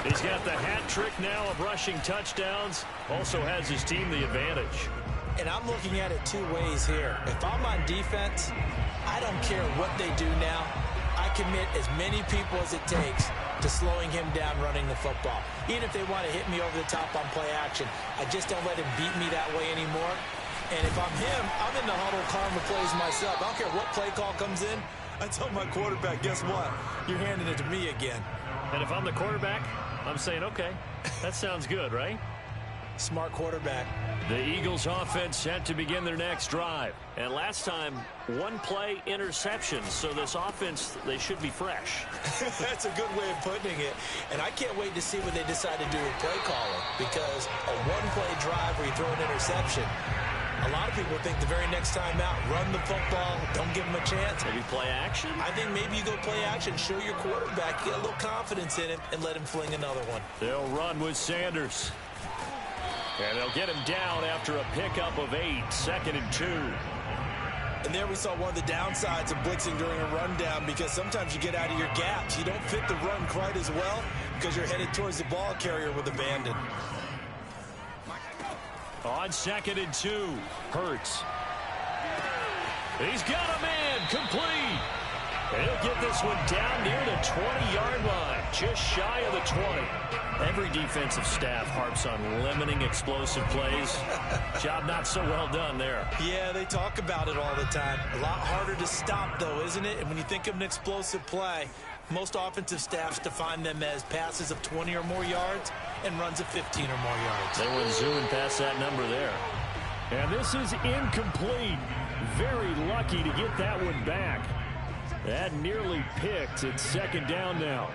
He's got the hat trick now of rushing touchdowns. Also has his team the advantage. And I'm looking at it two ways here. If I'm on defense, I don't care what they do now. I commit as many people as it takes to slowing him down running the football. Even if they want to hit me over the top on play action, I just don't let him beat me that way anymore. And if I'm him, I'm in the huddle calling the plays myself. I don't care what play call comes in. I tell my quarterback, guess what? You're handing it to me again. And if I'm the quarterback, I'm saying, okay, that sounds good, right? Smart quarterback. The Eagles offense set to begin their next drive. And last time, one-play interception. So this offense, they should be fresh. That's a good way of putting it. And I can't wait to see what they decide to do with play calling. Because a one-play drive where you throw an interception, a lot of people think the very next time out, run the football, don't give him a chance. Maybe play action? I think maybe you go play action, show your quarterback, get a little confidence in him, and let him fling another one. They'll run with Sanders. And they'll get him down after a pickup of 8, 2nd and 2. And there we saw one of the downsides of blitzing during a rundown because sometimes you get out of your gaps. You don't fit the run quite as well because you're headed towards the ball carrier with abandon. On 2nd and 2, Hurts. He's got a man, complete. And he'll get this one down near the 20-yard line, just shy of the 20. Every defensive staff harps on limiting explosive plays. Job not so well done there. Yeah, they talk about it all the time. A lot harder to stop, though, isn't it? And when you think of an explosive play, most offensive staffs define them as passes of 20 or more yards and runs of 15 or more yards. They went zooming past that number there. And this is incomplete. Very lucky to get that one back. That nearly picked. It's 2nd down now.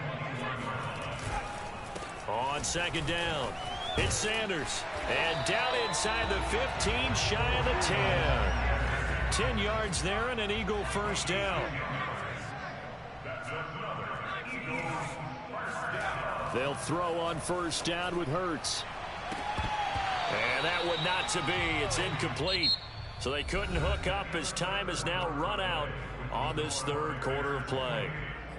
On 2nd down, it's Sanders. And down inside the 15, shy of the 10. 10 yards there and an Eagle first down. They'll throw on first down with Hurts. And that one not to be. It's incomplete. So they couldn't hook up as time has now run out on this 3rd quarter of play.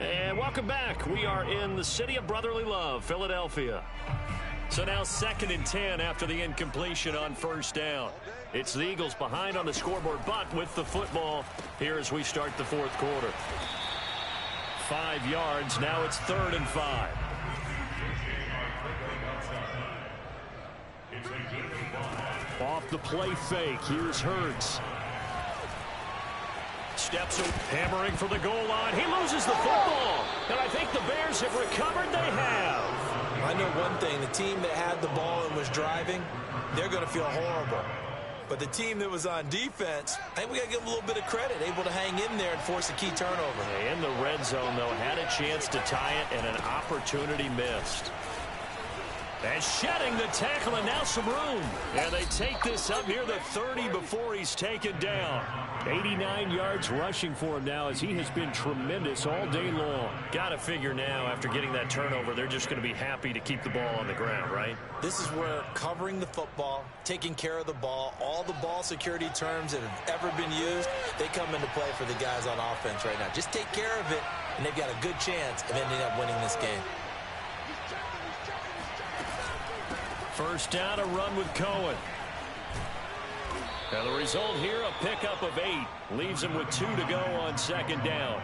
And welcome back. We are in the city of brotherly love, Philadelphia. So now 2nd and 10 after the incompletion on first down. It's the Eagles behind on the scoreboard, but with the football here as we start the 4th quarter. 5 yards. Now it's 3rd and 5. Off the play fake. Here's Hurts. Steps hammering for the goal line. He loses the football. And I think the Bears have recovered. They have. I know one thing. The team that had the ball and was driving, they're going to feel horrible. But the team that was on defense, I think we got to give them a little bit of credit. Able to hang in there and force a key turnover. In the red zone, though, had a chance to tie it and an opportunity missed. And shedding the tackle, and now some room. And they take this up near the 30 before he's taken down. 89 yards rushing for him now as he has been tremendous all day long. Got to figure now after getting that turnover, they're just going to be happy to keep the ball on the ground, right? This is where covering the football, taking care of the ball, all the ball security terms that have ever been used, they come into play for the guys on offense right now. Just take care of it, and they've got a good chance of ending up winning this game. First down, a run with Cohen. And the result here, a pickup of 8. Leaves him with 2 to go on second down.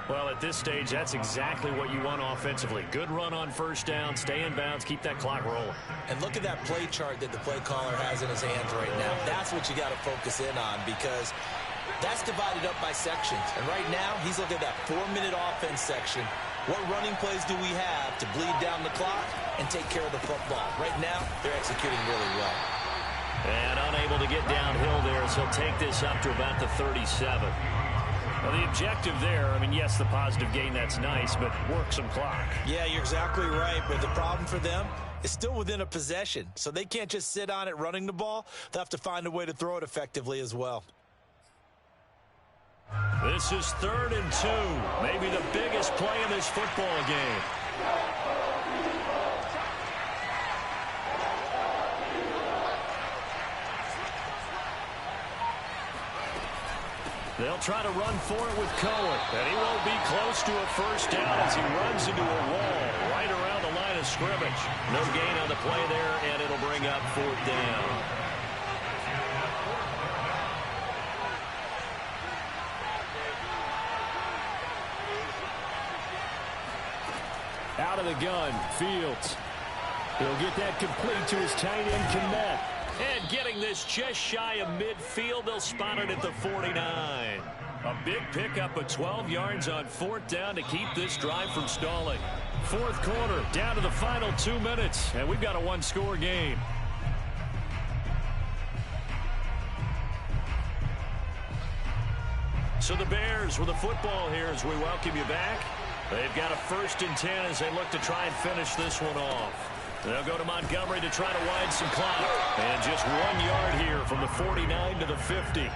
Well, at this stage, that's exactly what you want offensively. Good run on first down, stay in bounds, keep that clock rolling. And look at that play chart that the play caller has in his hands right now. That's what you got to focus in on because that's divided up by sections. And right now, he's looking at that 4-minute offense section. What running plays do we have to bleed down the clock and take care of the football? Right now, they're executing really well. And unable to get downhill there, so he'll take this up to about the 37. Well, the objective there, I mean, yes, the positive gain, that's nice, but work some clock. Yeah, you're exactly right, but the problem for them is still within a possession, so they can't just sit on it running the ball. They'll have to find a way to throw it effectively as well. This is 3rd and 2, maybe the biggest play in this football game. They'll try to run for it with Cohen, and he won't be close to a first down as he runs into a wall right around the line of scrimmage. No gain on the play there, and it'll bring up 4th down. Out of the gun, Fields. He'll get that complete to his tight end, Kmet. And getting this just shy of midfield, they'll spot it at the 49. A big pickup of 12 yards on 4th down to keep this drive from stalling. 4th quarter, down to the final 2 minutes, and we've got a 1-score game. So the Bears with the football here as we welcome you back. They've got a 1st and 10 as they look to try and finish this one off. They'll go to Montgomery to try to widen some clock. And just 1 yard here from the 49 to the 50.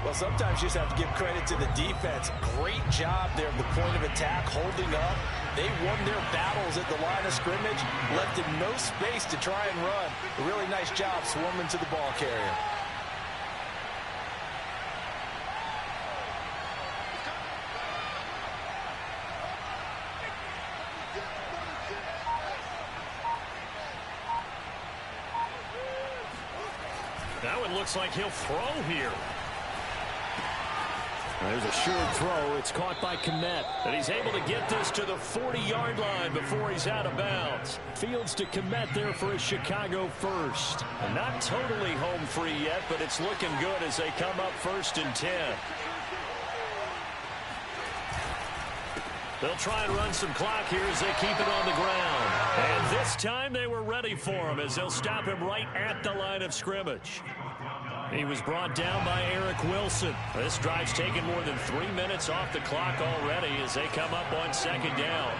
Well, sometimes you just have to give credit to the defense. Great job there at the point of attack, holding up. They won their battles at the line of scrimmage, left in no space to try and run. A really nice job swarming to the ball carrier. Now it looks like he'll throw here. There's a sure throw. It's caught by Kmet. And he's able to get this to the 40-yard line before he's out of bounds. Fields to Kmet there for a Chicago first. And not totally home free yet, but it's looking good as they come up 1st and 10. They'll try and run some clock here as they keep it on the ground. And this time they were ready for him as they'll stop him right at the line of scrimmage. He was brought down by Eric Wilson. This drive's taken more than 3 minutes off the clock already as they come up on 2nd down.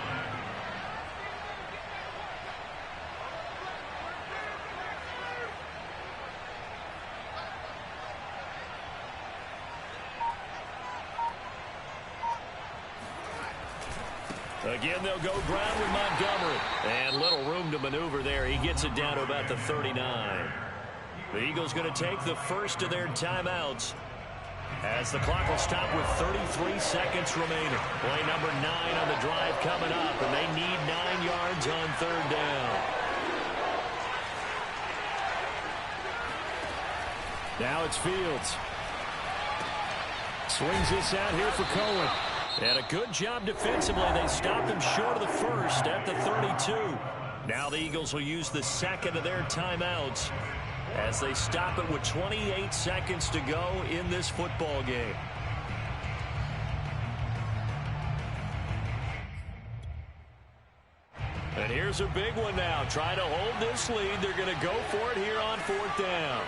Again, they'll go ground with Montgomery. And little room to maneuver there. He gets it down to about the 39. The Eagles going to take the first of their timeouts as the clock will stop with 33 seconds remaining. Play number 9 on the drive coming up, and they need 9 yards on 3rd down. Now it's Fields. Swings this out here for Cohen. And a good job defensively. They stopped him short of the first at the 32. Now the Eagles will use the second of their timeouts as they stop it with 28 seconds to go in this football game. And here's a big one now. Trying to hold this lead. They're going to go for it here on 4th down.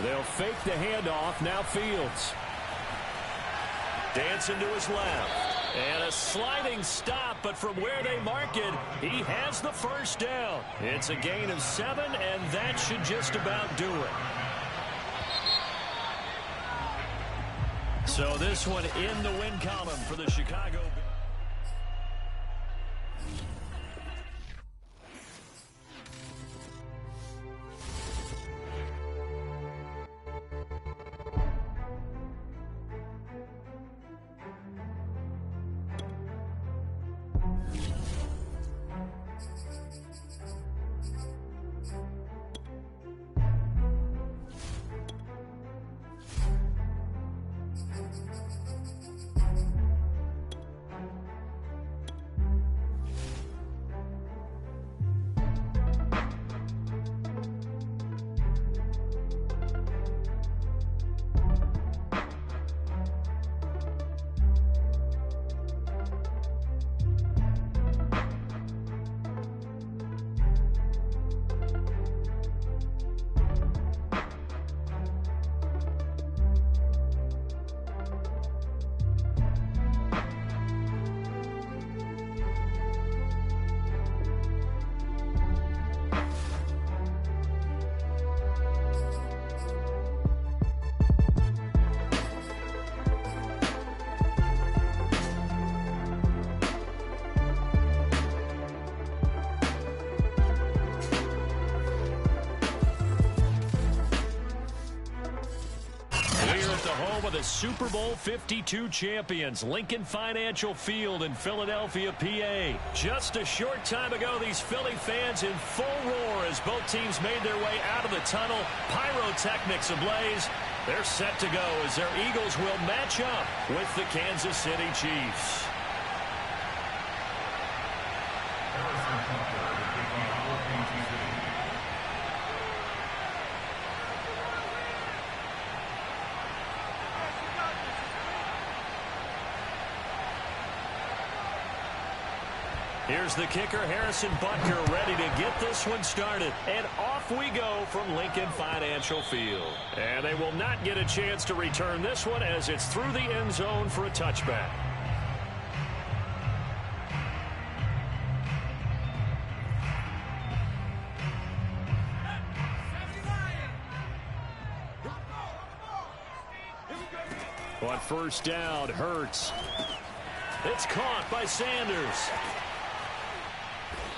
They'll fake the handoff. Now Fields. Dancing to his left. And a sliding stop, but from where they mark it, he has the first down. It's a gain of 7, and that should just about do it. So this one in the win column for the Chicago Bears. Of the Super Bowl 52 champions, Lincoln Financial Field in Philadelphia, PA. Just a short time ago, these Philly fans in full roar as both teams made their way out of the tunnel. Pyrotechnics ablaze. They're set to go as their Eagles will match up with the Kansas City Chiefs. Here's the kicker, Harrison Butker, ready to get this one started. And off we go from Lincoln Financial Field. And they will not get a chance to return this one as it's through the end zone for a touchback. On first down, Hurts. It's caught by Sanders.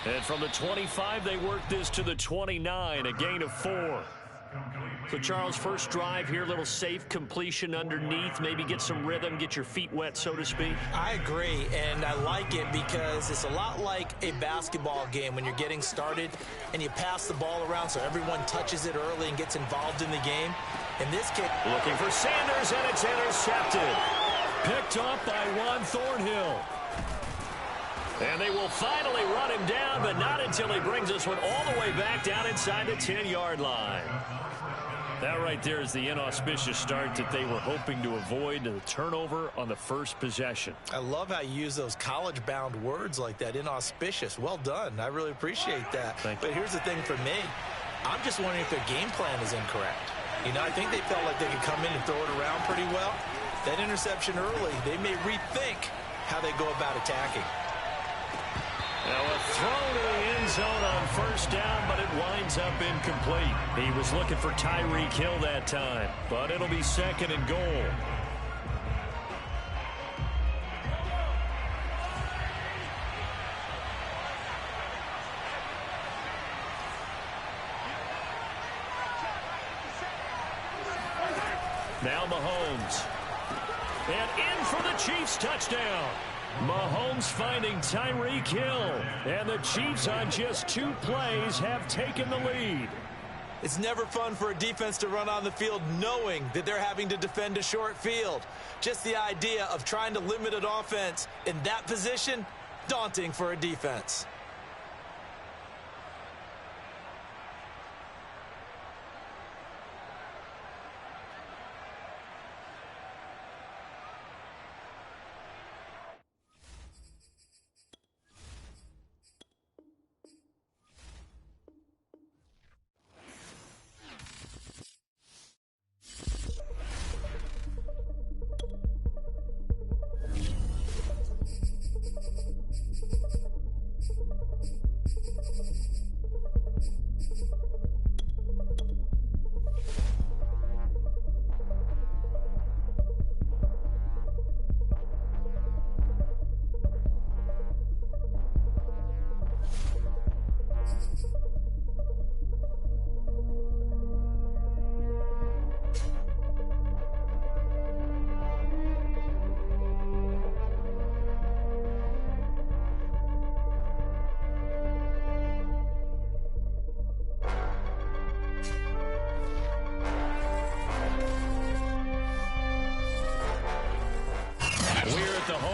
And from the 25, they work this to the 29, a gain of 4. So, Charles, first drive here, little safe completion underneath, maybe get some rhythm, get your feet wet, so to speak. I agree, and I like it because it's a lot like a basketball game when you're getting started and you pass the ball around so everyone touches it early and gets involved in the game. In this case, looking for Sanders, and it's intercepted. Picked off by Juan Thornhill. And they will finally run him down, but not until he brings this one all the way back down inside the 10-yard line. That right there is the inauspicious start that they were hoping to avoid, the turnover on the first possession. I love how you use those college-bound words like that, inauspicious. Well done. I really appreciate that. But here's the thing for me. I'm just wondering if their game plan is incorrect. You know, I think they felt like they could come in and throw it around pretty well. That interception early, they may rethink how they go about attacking. Now a throw to the end zone on first down, but it winds up incomplete. He was looking for Tyreek Hill that time, but it'll be second and goal. Now Mahomes. And in for the Chiefs touchdown. Mahomes finding Tyreek Hill. And the Chiefs on just 2 plays have taken the lead. It's never fun for a defense to run on the field knowing that they're having to defend a short field. Just the idea of trying to limit an offense in that position, daunting for a defense.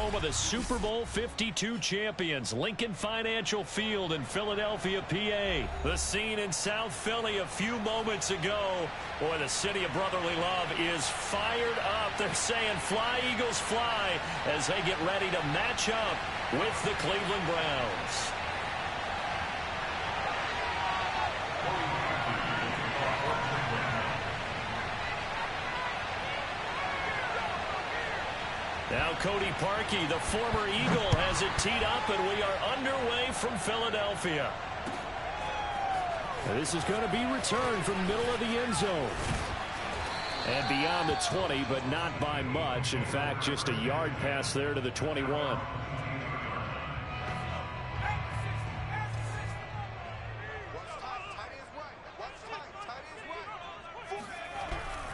home of the Super Bowl 52 champions, Lincoln Financial Field in Philadelphia, PA. The scene in South Philly a few moments ago. Boy, the city of brotherly love is fired up. They're saying, "Fly, Eagles, fly," as they get ready to match up with the Cleveland Browns. Now Cody Parkey, the former Eagle, has it teed up, and we are underway from Philadelphia. This is going to be returned from the middle of the end zone. And beyond the 20, but not by much. In fact, just a yard pass there to the 21.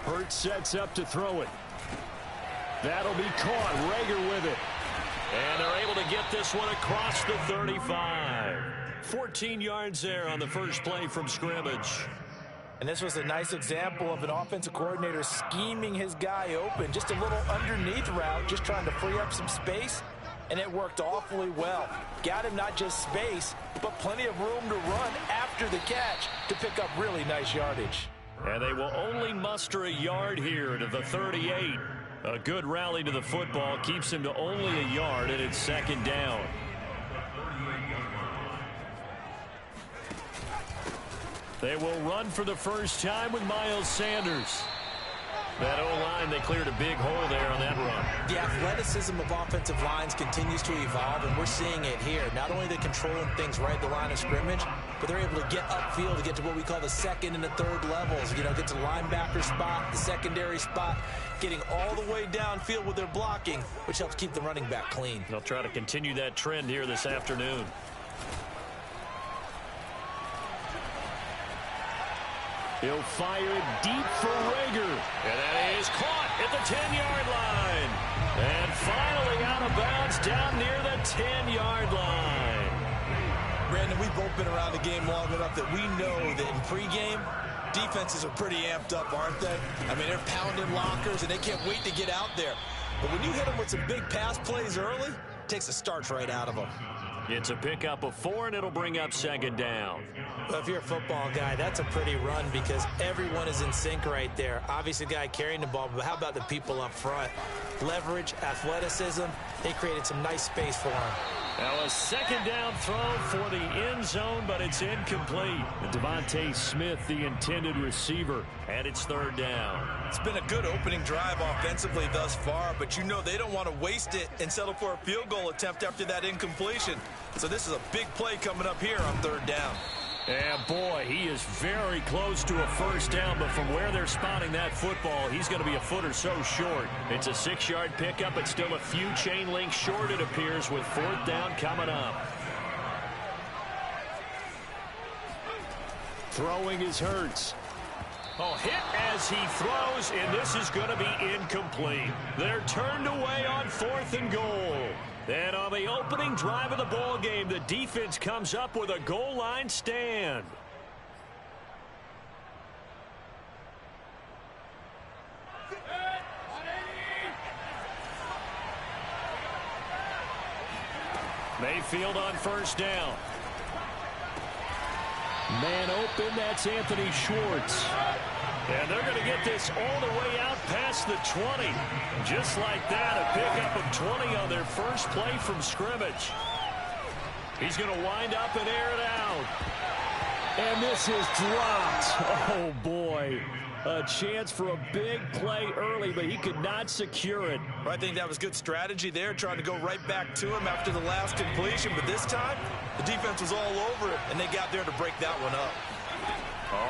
Hurts sets up to throw it. That'll be caught. Rager with it. And they're able to get this one across the 35. 14 yards there on the first play from scrimmage. And this was a nice example of an offensive coordinator scheming his guy open. Just a little underneath route, just trying to free up some space. And it worked awfully well. Got him not just space, but plenty of room to run after the catch to pick up really nice yardage. And they will only muster a yard here to the 38. A good rally to the football keeps him to only a yard, and it's second down. They will run for the first time with Miles Sanders. That O-line, they cleared a big hole there on that run. The athleticism of offensive lines continues to evolve, and we're seeing it here. Not only are they controlling things right at the line of scrimmage, but they're able to get upfield to get to what we call the second and the third levels. You know, get to the linebacker spot, the secondary spot, getting all the way downfield with their blocking, which helps keep the running back clean. They'll try to continue that trend here this afternoon. He'll fire it deep for Rager. And that is caught at the 10-yard line. And finally out of bounds down near the 10-yard line. Brandon, we've both been around the game long enough that we know that in pregame, defenses are pretty amped up, aren't they? I mean, they're pounding lockers, and they can't wait to get out there. But when you hit them with some big pass plays early, it takes the starch right out of them. It's a pickup of 4, and it'll bring up second down. Well, if you're a football guy, that's a pretty run because everyone is in sync right there. Obviously, the guy carrying the ball, but how about the people up front? Leverage, athleticism, they created some nice space for him. Now a second down throw for the end zone, but it's incomplete. Devontae Smith, the intended receiver, and it's third down. It's been a good opening drive offensively thus far, but you know they don't want to waste it and settle for a field goal attempt after that incompletion. So this is a big play coming up here on third down. And boy, he is very close to a first down, but from where they're spotting that football, he's going to be a foot or so short. It's a 6-yard pickup, but still a few chain links short, it appears, with fourth down coming up. Throwing is Hurts. Oh, hit as he throws, and this is going to be incomplete. They're turned away on 4th and goal. And on the opening drive of the ball game, the defense comes up with a goal line stand. Mayfield on first down. Man open, that's Anthony Schwartz. And they're going to get this all the way out past the 20. Just like that, a pickup of 20 on their first play from scrimmage. He's going to wind up and air it out. And this is dropped. Oh, boy. A chance for a big play early, but he could not secure it. I think that was good strategy there, trying to go right back to him after the last completion. But this time, the defense was all over it, and they got there to break that one up.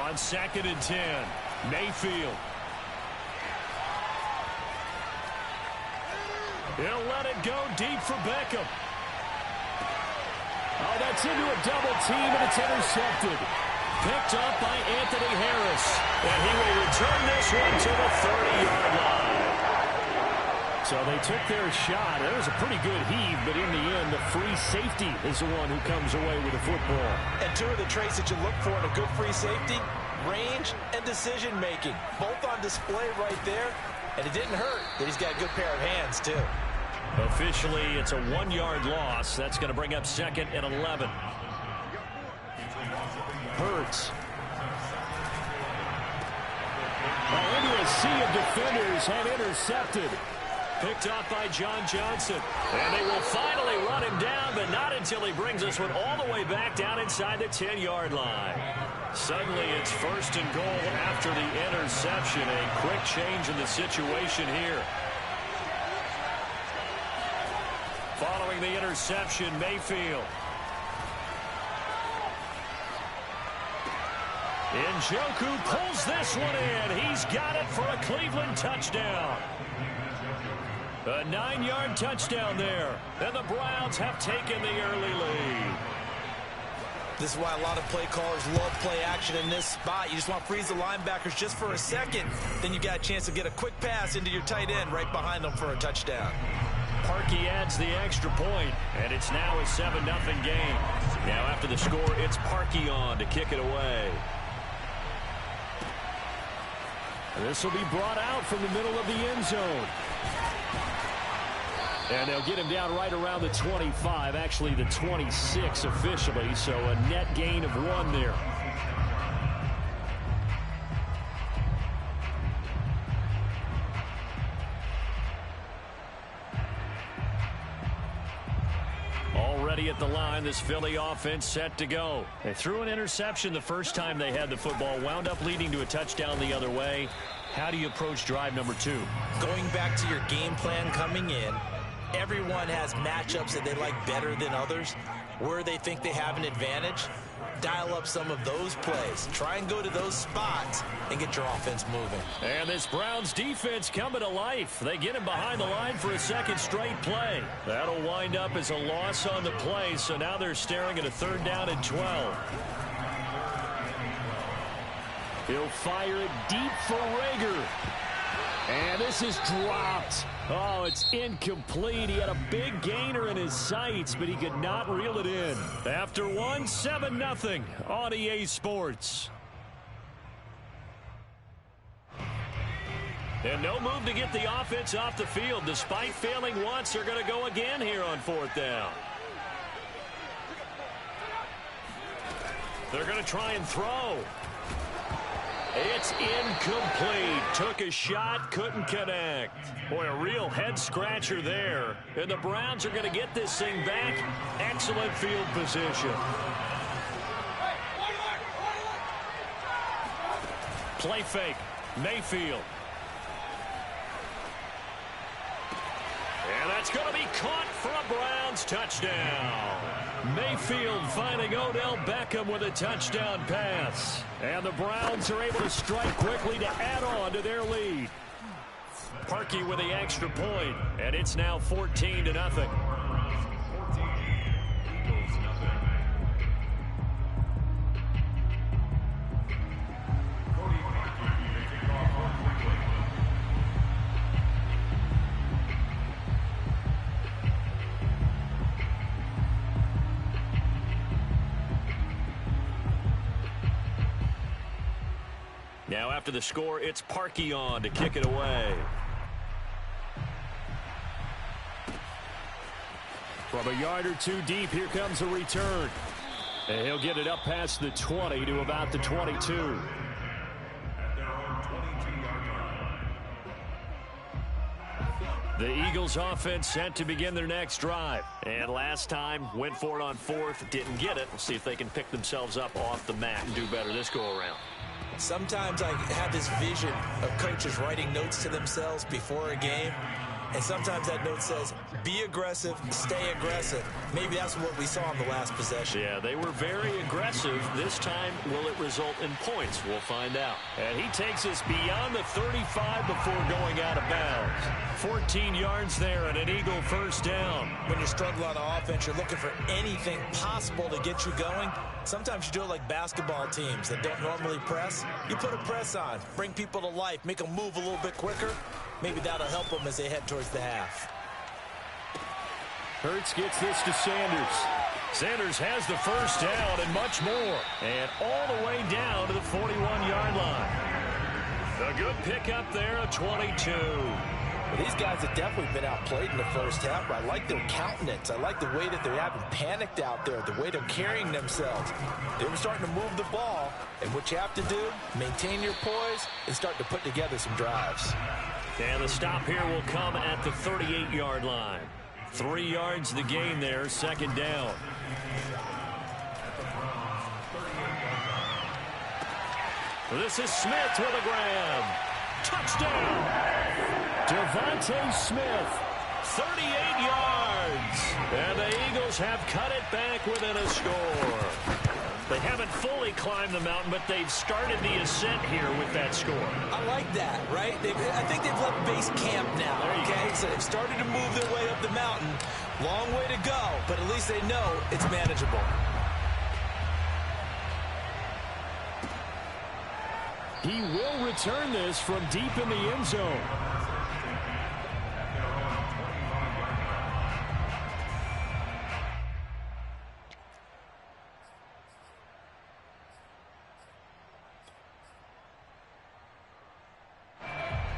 On 2nd and 10, Mayfield. He'll let it go deep for Beckham. Oh, that's into a double team, and it's intercepted. Picked up by Anthony Harris. And he will return this one to the 30-yard line. So they took their shot. It was a pretty good heave, but in the end, the free safety is the one who comes away with the football. And two of the traits that you look for in a good free safety, range and decision-making. Both on display right there. And it didn't hurt that he's got a good pair of hands, too. Officially, it's a 1-yard loss. That's going to bring up 2nd and 11. Hurts. Into a sea of defenders and intercepted. Picked off by John Johnson. And they will finally run him down, but not until he brings this one all the way back down inside the 10-yard line. Suddenly, it's 1st and goal after the interception. A quick change in the situation here. Following the interception, Mayfield. Njoku pulls this one in. He's got it for a Cleveland touchdown. A 9-yard touchdown there. And the Browns have taken the early lead. This is why a lot of play callers love play action in this spot. You just want to freeze the linebackers just for a second. Then you got a chance to get a quick pass into your tight end right behind them for a touchdown. Parkey adds the extra point, and it's now a 7-0 game. Now after the score, it's Parkey on to kick it away. This will be brought out from the middle of the end zone. And they'll get him down right around the 25, actually the 26 officially, so a net gain of 1 there. Already at the line, this Philly offense set to go. They threw an interception the first time they had the football, wound up leading to a touchdown the other way. How do you approach drive number 2? Going back to your game plan coming in, everyone has matchups that they like better than others. Where they think they have an advantage, dial up some of those plays. Try and go to those spots and get your offense moving. And this Browns defense coming to life. They get him behind the line for a second straight play. That'll wind up as a loss on the play, so now they're staring at a 3rd down and 12. He'll fire it deep for Rager. And this is dropped. Oh, it's incomplete. He had a big gainer in his sights, but he could not reel it in. After 1, 7-0 on EA Sports. And no move to get the offense off the field. Despite failing once, they're going to go again here on 4th down. They're going to try and throw. It's incomplete. Took a shot, couldn't connect. Boy, a real head-scratcher there. And the Browns are going to get this thing back. Excellent field position. Play fake. Mayfield. And that's going to be caught for a Browns touchdown. Mayfield finding Odell Beckham with a touchdown pass. And the Browns are able to strike quickly to add on to their lead. Parkey with the extra point, and it's now 14-0. Now after the score, it's Parkey on to kick it away. From a yard or 2 deep, here comes a return. And he'll get it up past the 20 to about the 22. The Eagles offense set to begin their next drive. And last time, went for it on 4th, didn't get it. We'll see if they can pick themselves up off the mat and do better this go-around. Sometimes I have this vision of coaches writing notes to themselves before a game. And sometimes that note says, be aggressive, stay aggressive. Maybe that's what we saw on the last possession. Yeah, they were very aggressive. This time, will it result in points? We'll find out. And he takes us beyond the 35 before going out of bounds. 14 yards there and an Eagle 1st down. When you struggle on offense, you're looking for anything possible to get you going. Sometimes you do it like basketball teams that don't normally press. You put a press on, bring people to life, make them move a little bit quicker. Maybe that'll help them as they head towards the half. Hurts gets this to Sanders. Sanders has the 1st down and much more. And all the way down to the 41-yard line. A good pickup there, a 22. Well, these guys have definitely been outplayed in the first half, but I like their countenance. I like the way that they haven't panicked out there, the way they're carrying themselves. They were starting to move the ball, and what you have to do, maintain your poise and start to put together some drives. And the stop here will come at the 38-yard line. 3 yards the gain there, second down. This is Smith with a grab. Touchdown! Devontae Smith, 38 yards. And the Eagles have cut it back within a score. They haven't fully climbed the mountain, but they've started the ascent here with that score. I like that, right? I think they've left base camp now, okay? So they've started to move their way up the mountain. Long way to go, but at least they know it's manageable. He will return this from deep in the end zone.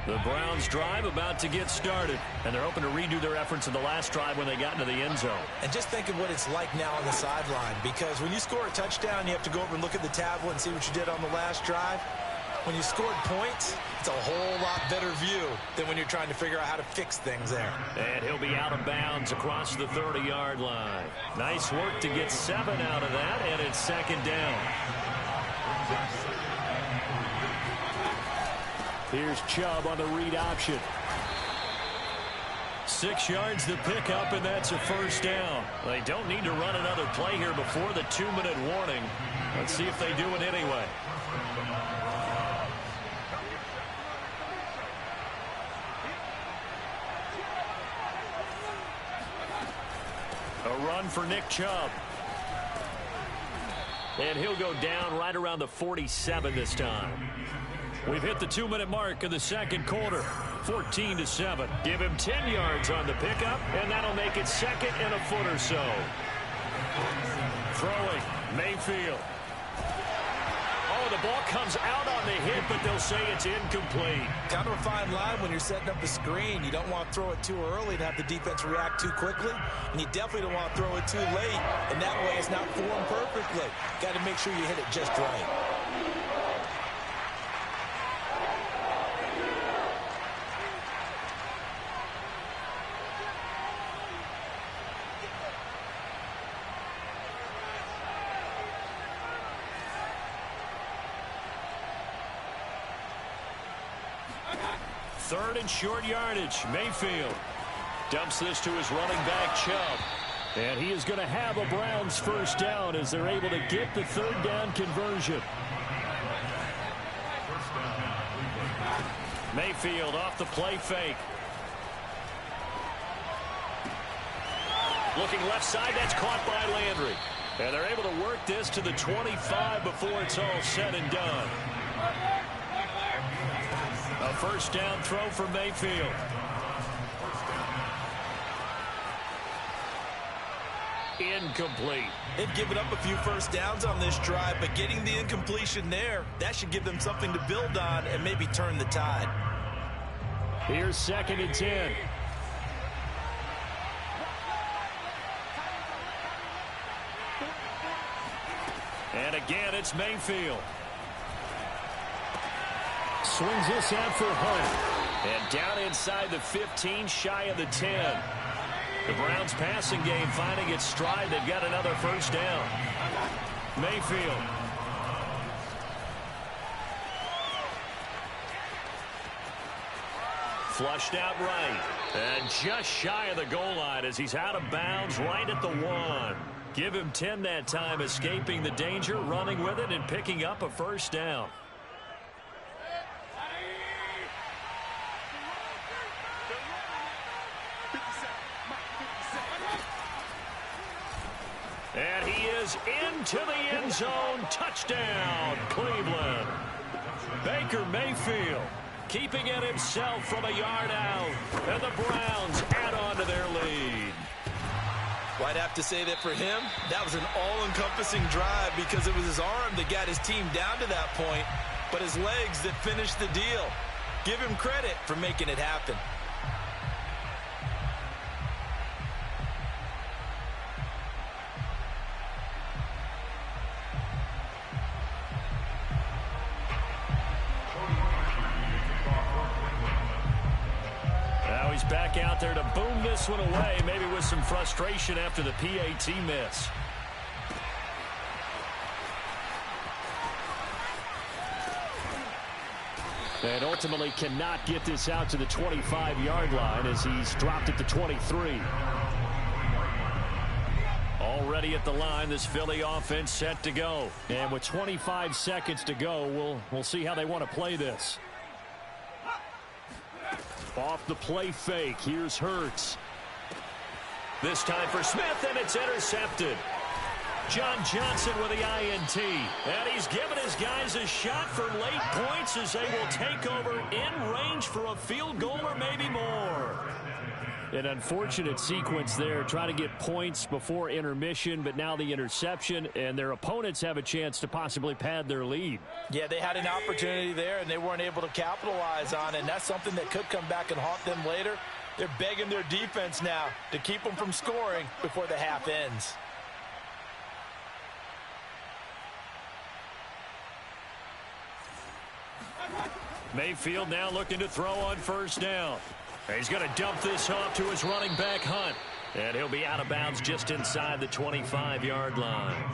The Browns drive about to get started, and they're hoping to redo their efforts in the last drive when they got into the end zone. And just think of what it's like now on the sideline, because when you score a touchdown, you have to go over and look at the tablet and see what you did on the last drive. When you scored points, it's a whole lot better view than when you're trying to figure out how to fix things there. And he'll be out of bounds across the 30-yard line. Nice work to get 7 out of that, and it's second down. Here's Chubb on the read option. 6 yards to pick up, and that's a first down. They don't need to run another play here before the 2-minute warning. Let's see if they do it anyway. A run for Nick Chubb. And he'll go down right around the 47 this time. We've hit the 2-minute mark in the second quarter. 14-7. Give him 10 yards on the pickup, and that'll make it second and a foot or so. Throwing, Mayfield. Oh, the ball comes out on the hit, but they'll say it's incomplete. Kind of a fine line when you're setting up a screen. You don't want to throw it too early to have the defense react too quickly, and you definitely don't want to throw it too late, and that way it's not formed perfectly. Got to make sure you hit it just right. Third and short yardage. Mayfield dumps this to his running back, Chubb. And he is going to have a Browns first down as they're able to get the third down conversion. Mayfield off the play fake. Looking left side, that's caught by Landry. And they're able to work this to the 25 before it's all said and done. A first down throw for Mayfield. Incomplete. They've given up a few first downs on this drive, but getting the incompletion there, that should give them something to build on and maybe turn the tide. Here's second and 10. And again, it's Mayfield. Swings this out for Hunt. And down inside the 15, shy of the 10. The Browns passing game finding its stride. They've got another first down. Mayfield. Flushed out right. And just shy of the goal line as he's out of bounds right at the 1. Give him 10 that time, escaping the danger, running with it, and picking up a first down. And he is into the end zone. Touchdown, Cleveland. Baker Mayfield keeping it himself from a yard out. And the Browns add on to their lead. Well, I'd have to say that for him, that was an all-encompassing drive because it was his arm that got his team down to that point, but his legs that finished the deal. Give him credit for making it happen. back out there to boom this one away, maybe with some frustration after the PAT miss. And ultimately cannot get this out to the 25-yard line as he's dropped at the 23. Already at the line, this Philly offense set to go. And with 25 seconds to go, we'll see how they want to play this. Off the play fake, here's Hurts. This time for Smith, and it's intercepted. John Johnson with the INT. And he's given his guys a shot for late points as they will take over in range for a field goal or maybe more. An unfortunate sequence there, trying to get points before intermission, but now the interception, and their opponents have a chance to possibly pad their lead. Yeah, they had an opportunity there, and they weren't able to capitalize on it, and that's something that could come back and haunt them later. They're begging their defense now to keep them from scoring before the half ends. Mayfield now looking to throw on first down. He's going to dump this off to his running back, Hunt. And he'll be out of bounds just inside the 25-yard line.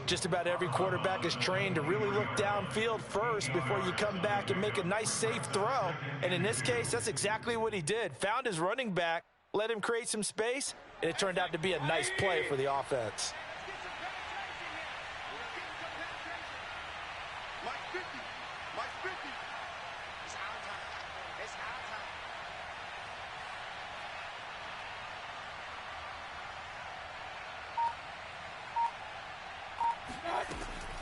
Just about every quarterback is trained to really look downfield first before you come back and make a nice, safe throw. And in this case, that's exactly what he did. Found his running back, let him create some space, and it turned out to be a nice play for the offense.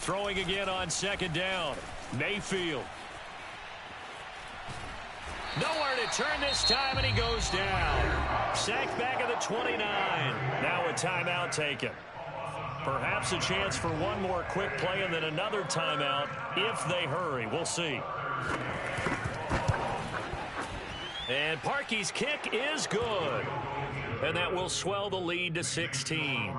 Throwing again on second down. Mayfield. Nowhere to turn this time, and he goes down. Sacked back at the 29. Now a timeout taken. Perhaps a chance for one more quick play and then another timeout if they hurry. We'll see. And Parkey's kick is good. And that will swell the lead to 16.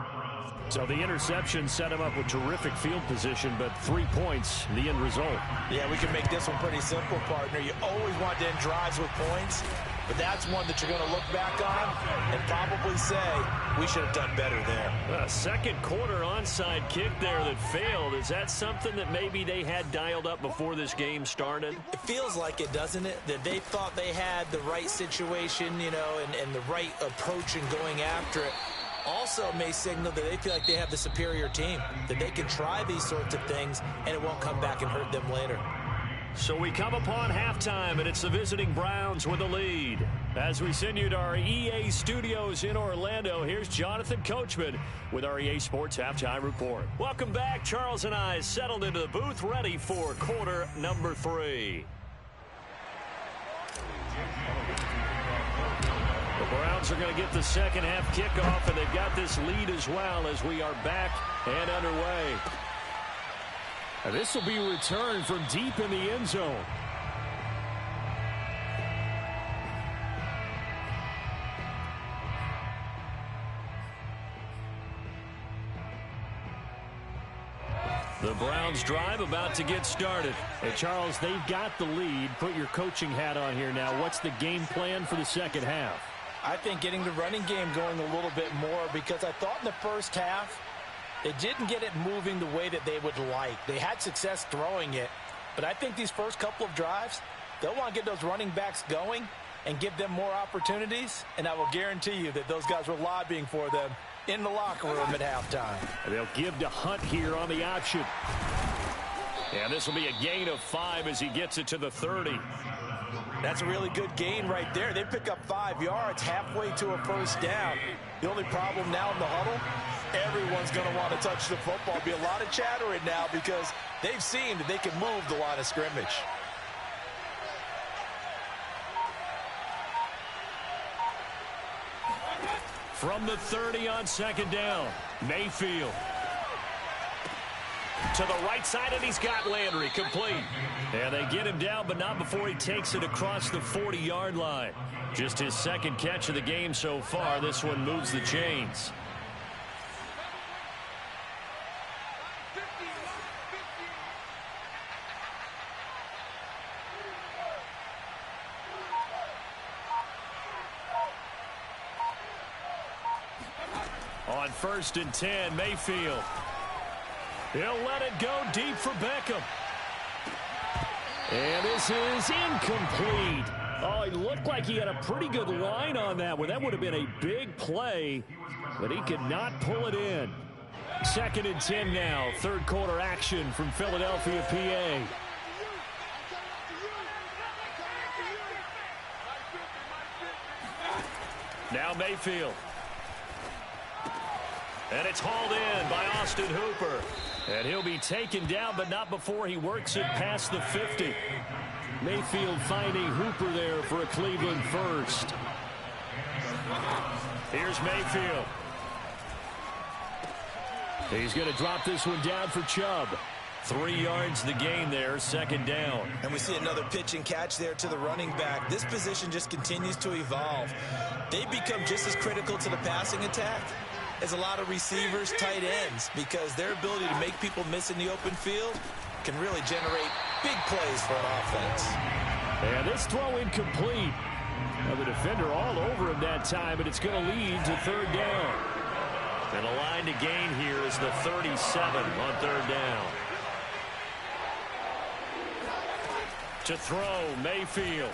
So the interception set him up with terrific field position, but 3 points, the end result. Yeah, we can make this one pretty simple, partner. You always want to end drives with points, but that's one that you're going to look back on and probably say, we should have done better there. A second quarter onside kick there that failed. Is that something that maybe they had dialed up before this game started? It feels like it, doesn't it? That they thought they had the right situation, you know, and the right approach in going after it. Also may signal that they feel like they have the superior team, that they can try these sorts of things and it won't come back and hurt them later. So we come upon halftime, and it's the visiting Browns with the lead. As we send you to our EA studios in Orlando, here's Jonathan Coachman with our EA Sports Halftime Report. Welcome back. Charles and I settled into the booth, ready for quarter number 3. The Browns are going to get the second half kickoff, and they've got this lead as well as we are back and underway. And this will be returned from deep in the end zone. The Browns drive about to get started. Hey, Charles, they've got the lead. Put your coaching hat on here now. What's the game plan for the second half? I think getting the running game going a little bit more, because I thought in the first half they didn't get it moving the way that they would like. They had success throwing it, but I think these first couple of drives, they'll want to get those running backs going and give them more opportunities, and I will guarantee you that those guys were lobbying for them in the locker room at halftime. They'll give to Hunt here on the option. And this will be a gain of 5 as he gets it to the 30. That's a really good gain right there. They pick up 5 yards halfway to a first down. The only problem now in the huddle, everyone's going to want to touch the football. Be a lot of chattering now because they've seen that they can move the line of scrimmage. From the 30 on second down, Mayfield. To the right side, and he's got Landry complete. And they get him down, but not before he takes it across the 40-yard line. Just his second catch of the game so far. This one moves the chains. On 1st and 10, Mayfield. He'll let it go deep for Beckham. And this is incomplete. Oh, he looked like he had a pretty good line on that one. That would have been a big play, but he could not pull it in. 2nd and 10 now. Third quarter action from Philadelphia, PA. Now Mayfield. And it's hauled in by Austin Hooper. And he'll be taken down, but not before he works it past the 50. Mayfield finding Hooper there for a Cleveland first. Here's Mayfield. He's going to drop this one down for Chubb. 3 yards the gain there, 2nd down. And we see another pitch and catch there to the running back. This position just continues to evolve. They become just as critical to the passing attack as a lot of receivers, tight ends, because their ability to make people miss in the open field can really generate big plays for an offense. And this throw incomplete. Now the defender all over him that time, but it's going to lead to 3rd down. And a line to gain here is the 37 on 3rd down. To throw, Mayfield.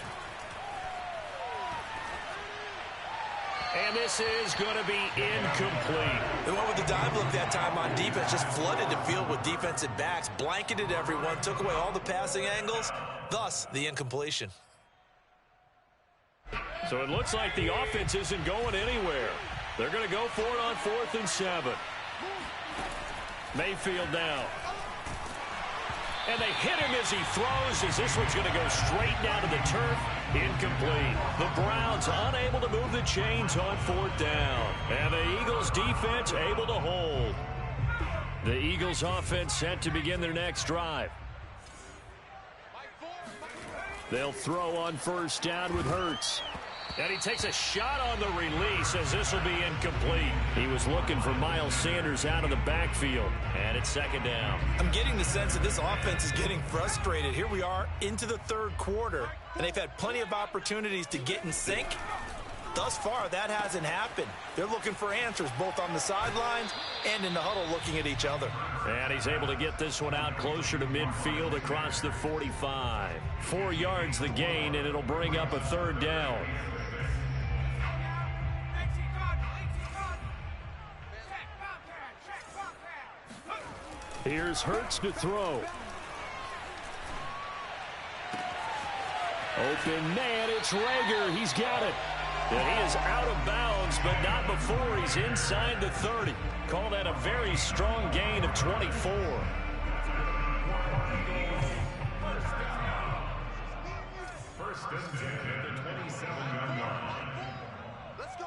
And this is going to be incomplete. They went with the dive look that time on defense, just flooded the field with defensive backs, blanketed everyone, took away all the passing angles, thus the incompletion. So it looks like the offense isn't going anywhere. They're going to go for it on 4th and 7. Mayfield now. And they hit him as he throws, as this one's going to go straight down to the turf. Incomplete. The Browns unable to move the chains on 4th down. And the Eagles defense able to hold. The Eagles offense set to begin their next drive. They'll throw on 1st down with Hurts. And he takes a shot on the release as this will be incomplete. He was looking for Miles Sanders out of the backfield. And it's 2nd down. I'm getting the sense that this offense is getting frustrated. Here we are into the 3rd quarter, and they've had plenty of opportunities to get in sync. Thus far, that hasn't happened. They're looking for answers both on the sidelines and in the huddle looking at each other. And he's able to get this one out closer to midfield across the 45. 4 yards the gain, and it'll bring up a 3rd down. Here's Hurts to throw. Open man, it's Rager. He's got it. And he is out of bounds, but not before he's inside the 30. Call that a very strong gain of 24. First and 10 at the 27-yard line. Let's go,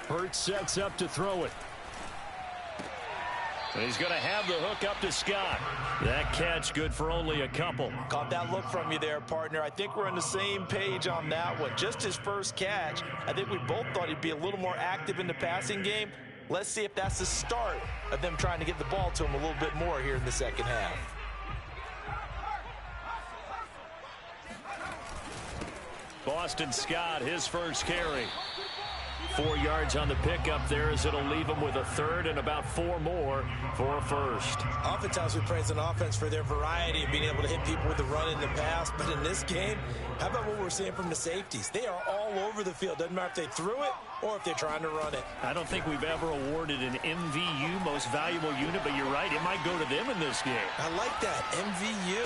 Hurts sets up to throw it. And he's going to have the hook up to Scott. That catch good for only a couple. Caught that look from you there, partner. I think we're on the same page on that one. Just his first catch. I think we both thought he'd be a little more active in the passing game. Let's see if that's the start of them trying to get the ball to him a little bit more here in the 2nd half. Boston Scott, his first carry. 4 yards on the pickup there as it'll leave him with a 3rd and about 4 more for a 1st. Oftentimes we praise an offense for their variety of being able to hit people with the run in the pass. But in this game, how about what we're seeing from the safeties? They are all over the field. Doesn't matter if they threw it or if they're trying to run it. I don't think we've ever awarded an MVU, most valuable unit, but you're right, it might go to them in this game. I like that, MVU.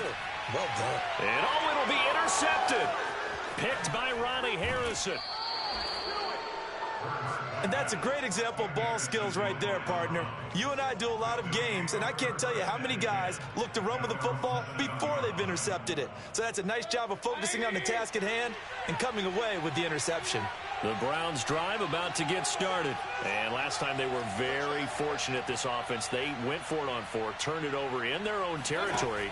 Well done. And it'll be intercepted. Picked by Ronnie Harrison. And that's a great example of ball skills right there, partner. You and I do a lot of games, and I can't tell you how many guys look to run with the football before they've intercepted it. So that's a nice job of focusing on the task at hand and coming away with the interception. The Browns drive about to get started. And last time they were very fortunate, this offense. They went for it on 4, turned it over in their own territory,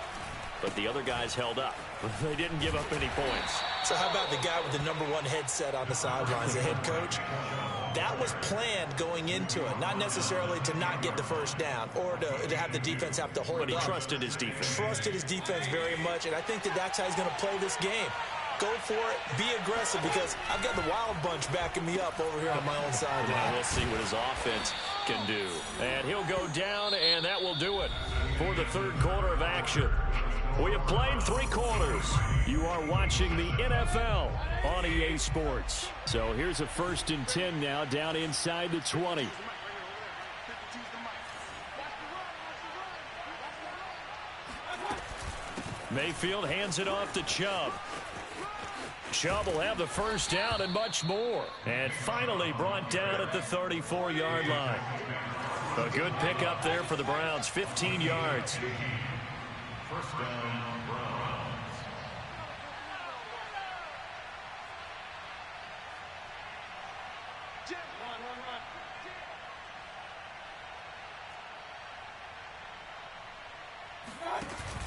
but the other guys held up. They didn't give up any points. So how about the guy with the #1 headset on the sidelines, the head coach? That was planned going into it, not necessarily to not get the first down or to have the defense have to hold up. But he trusted his defense. Trusted his defense very much, and I think that's how he's going to play this game. go for it, be aggressive, because I've got the wild bunch backing me up over here on my own side. Well, we'll see what his offense can do. And he'll go down, and that will do it for the third quarter of action. We have played 3 quarters. You are watching the NFL on EA Sports. So here's a 1st and 10 now, down inside the 20. Mayfield hands it off to Chubb. Chubb will have the first down and much more. And finally brought down at the 34-yard line. A good pickup there for the Browns, 15 yards. First down, Browns.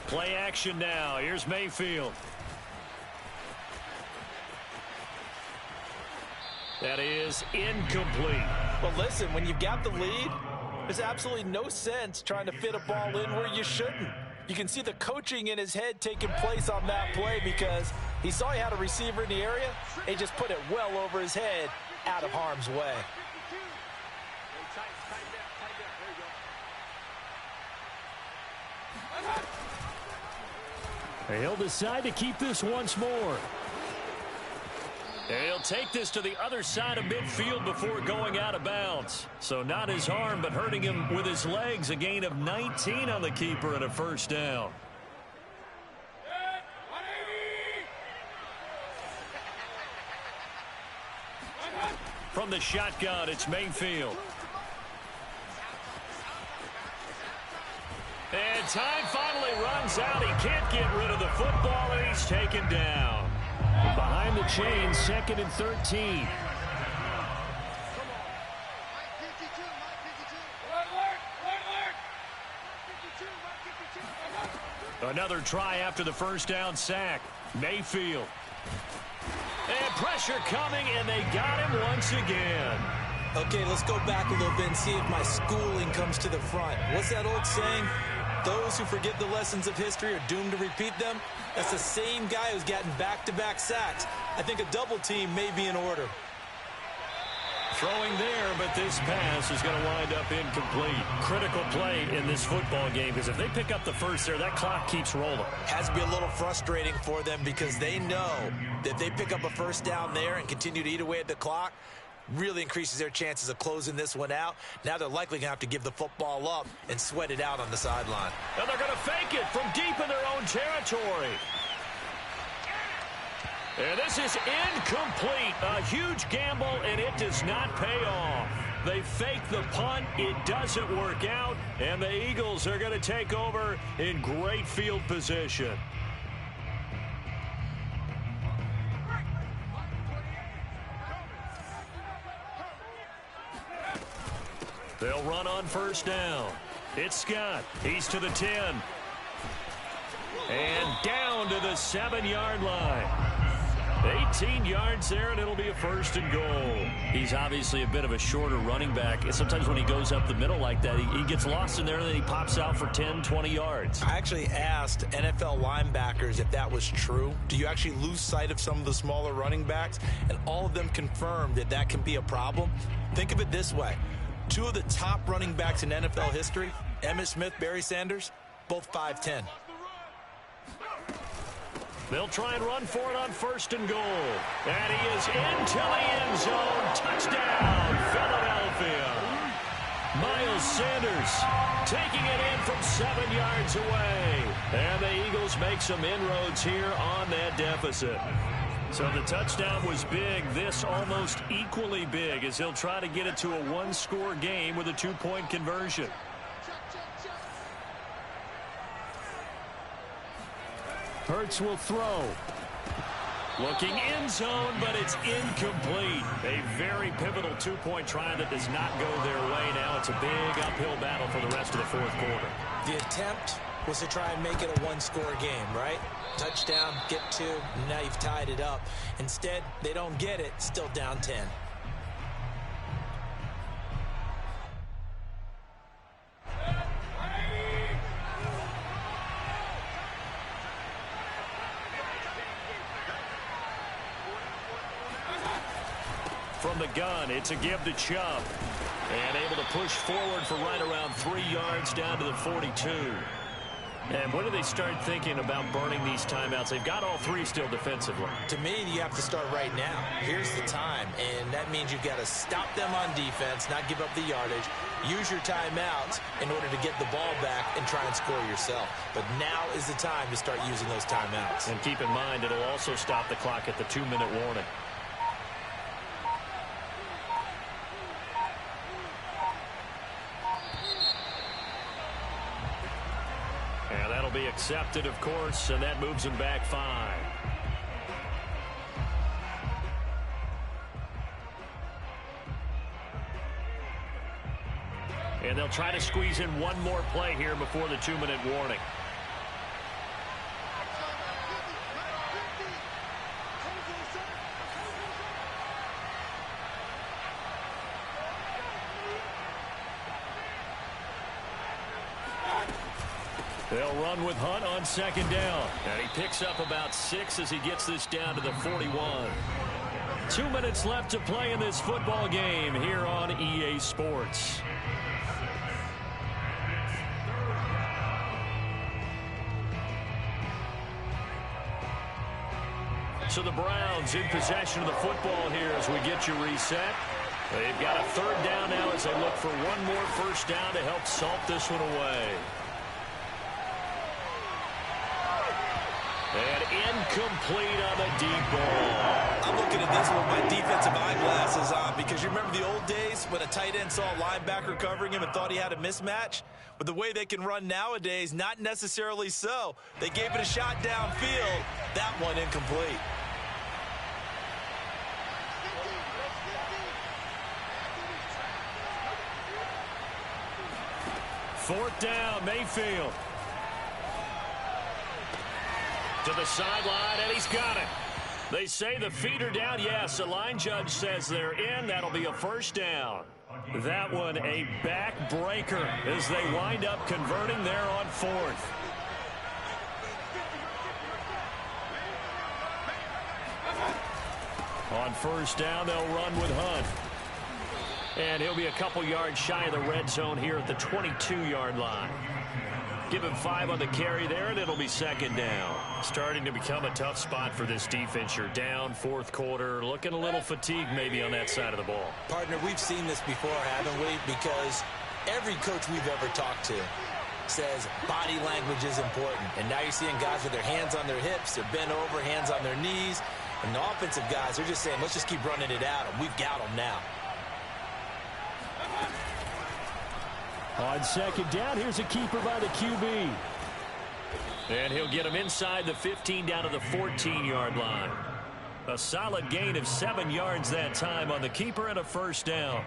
Play action now. Here's Mayfield. That is incomplete. Well, listen, when you've got the lead, there's absolutely no sense trying to fit a ball in where you shouldn't. You can see the coaching in his head taking place on that play because he saw he had a receiver in the area. He just put it well over his head, out of harm's way. He'll decide to keep this once more. And he'll take this to the other side of midfield before going out of bounds. So not his arm, but hurting him with his legs. A gain of 19 on the keeper and a first down. From the shotgun, it's Mayfield. And time finally runs out. He can't get rid of the football, and he's taken down. Behind the chain, 2nd and 13. Another try after the first down sack. Mayfield. And pressure coming, and they got him once again. Okay, let's go back a little bit and see if my schooling comes to the front. What's that old saying? Those who forget the lessons of history are doomed to repeat them. That's the same guy who's gotten back-to-back sacks. I think a double team may be in order. Throwing there, but this pass is going to wind up incomplete. Critical play in this football game, because if they pick up the first there, that clock keeps rolling. Has to be a little frustrating for them because they know that if they pick up a first down there and continue to eat away at the clock, really increases their chances of closing this one out. Now they're likely going to have to give the football up and sweat it out on the sideline. And they're going to fake it from deep in their own territory. And this is incomplete. A huge gamble, and it does not pay off. They fake the punt. It doesn't work out, and the Eagles are going to take over in great field position. They'll run on first down. It's Scott. He's to the 10. And down to the 7-yard line. 18 yards there, and it'll be a first and goal. He's obviously a bit of a shorter running back. Sometimes when he goes up the middle like that, he gets lost in there, and then he pops out for 10, 20 yards. I actually asked NFL linebackers if that was true. Do you actually lose sight of some of the smaller running backs? And all of them confirmed that that can be a problem. Think of it this way. 2 of the top running backs in NFL history, Emmitt Smith, Barry Sanders, both 5'10". They'll try and run for it on first and goal. And he is into the end zone. Touchdown, Philadelphia. Miles Sanders taking it in from 7 yards away. And the Eagles make some inroads here on that deficit. So the touchdown was big. This almost equally big as he'll try to get it to a 1-score game with a 2-point conversion. Hurts will throw. Looking end zone, but it's incomplete. A very pivotal 2-point try that does not go their way. Now it's a big uphill battle for the rest of the fourth quarter. The attempt was to try and make it a 1-score game, right? Touchdown, get 2, and now you've tied it up. Instead, they don't get it, still down 10. from the gun. It's a give to Chubb. And able to push forward for right around 3 yards down to the 42. And when do they start thinking about burning these timeouts? They've got all 3 still defensively. To me, you have to start right now. Here's the time, and that means you've got to stop them on defense, not give up the yardage, use your timeouts in order to get the ball back and try and score yourself. But now is the time to start using those timeouts. And keep in mind, it'll also stop the clock at the 2-minute warning. And that'll be accepted, of course, and that moves them back 5. And they'll try to squeeze in one more play here before the 2-minute warning. They'll run with Hunt on 2nd down. And he picks up about 6 as he gets this down to the 41. 2 minutes left to play in this football game here on EA Sports. So the Browns in possession of the football here as we get you reset. They've got a 3rd down now as they look for one more 1st down to help salt this one away. And incomplete on the deep ball. I'm looking at this with my defensive eyeglasses on because you remember the old days when a tight end saw a linebacker covering him and thought he had a mismatch? But the way they can run nowadays, not necessarily so. They gave it a shot downfield. That one incomplete. 4th down, Mayfield. To the sideline, and he's got it. They say the feet are down. Yes, the line judge says they're in. That'll be a 1st down. That one a backbreaker as they wind up converting there on 4th. On 1st down, they'll run with Hunt. And he'll be a couple yards shy of the red zone here at the 22-yard line. Give him 5 on the carry there, and it'll be 2nd down. Starting to become a tough spot for this defense. You're down 4th quarter, looking a little fatigued maybe on that side of the ball. Partner, we've seen this before, haven't we? Because every coach we've ever talked to says body language is important. And now you're seeing guys with their hands on their hips, they're bent over, hands on their knees. And the offensive guys, they're just saying, let's just keep running it at them. We've got them now. On 2nd down, here's a keeper by the QB. And he'll get him inside the 15 down to the 14-yard line. A solid gain of 7 yards that time on the keeper and a 1st down.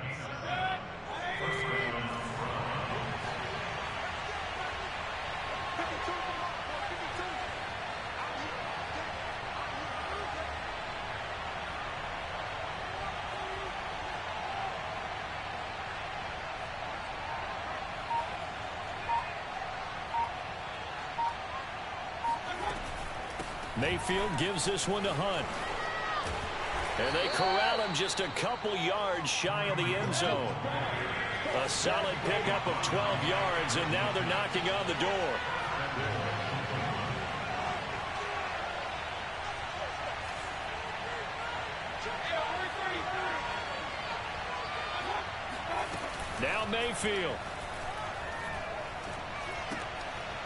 Mayfield gives this one to Hunt. And they corral him just a couple yards shy of the end zone. A solid pickup of 12 yards, and now they're knocking on the door. Now Mayfield.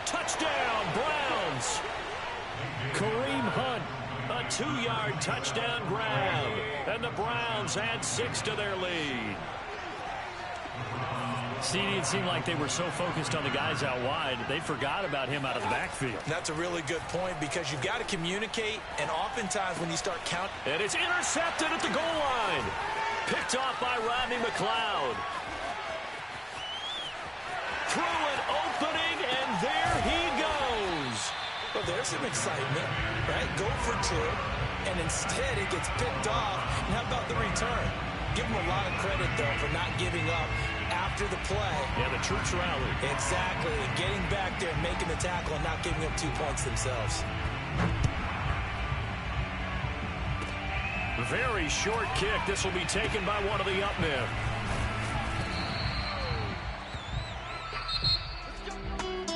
Touchdown, Browns. Kareem Hunt, a 2-yard touchdown grab. And the Browns add 6 to their lead. CD, it seemed like they were so focused on the guys out wide, they forgot about him out of the backfield. That's a really good point because you've got to communicate, and oftentimes when you start counting. And it's intercepted at the goal line. Picked off by Rodney McLeod. Through an opening, and there he goes. Well, there's some excitement, right? Go for 2, and instead it gets picked off. And how about the return? Give him a lot of credit, though, for not giving up after the play. Yeah, the troops rallied. Exactly. Getting back there, making the tackle, and not giving up 2 points themselves. Very short kick. This will be taken by one of the up men.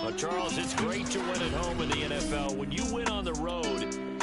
Well, Charles, it's great to win at home in the NFL. When you win on the road,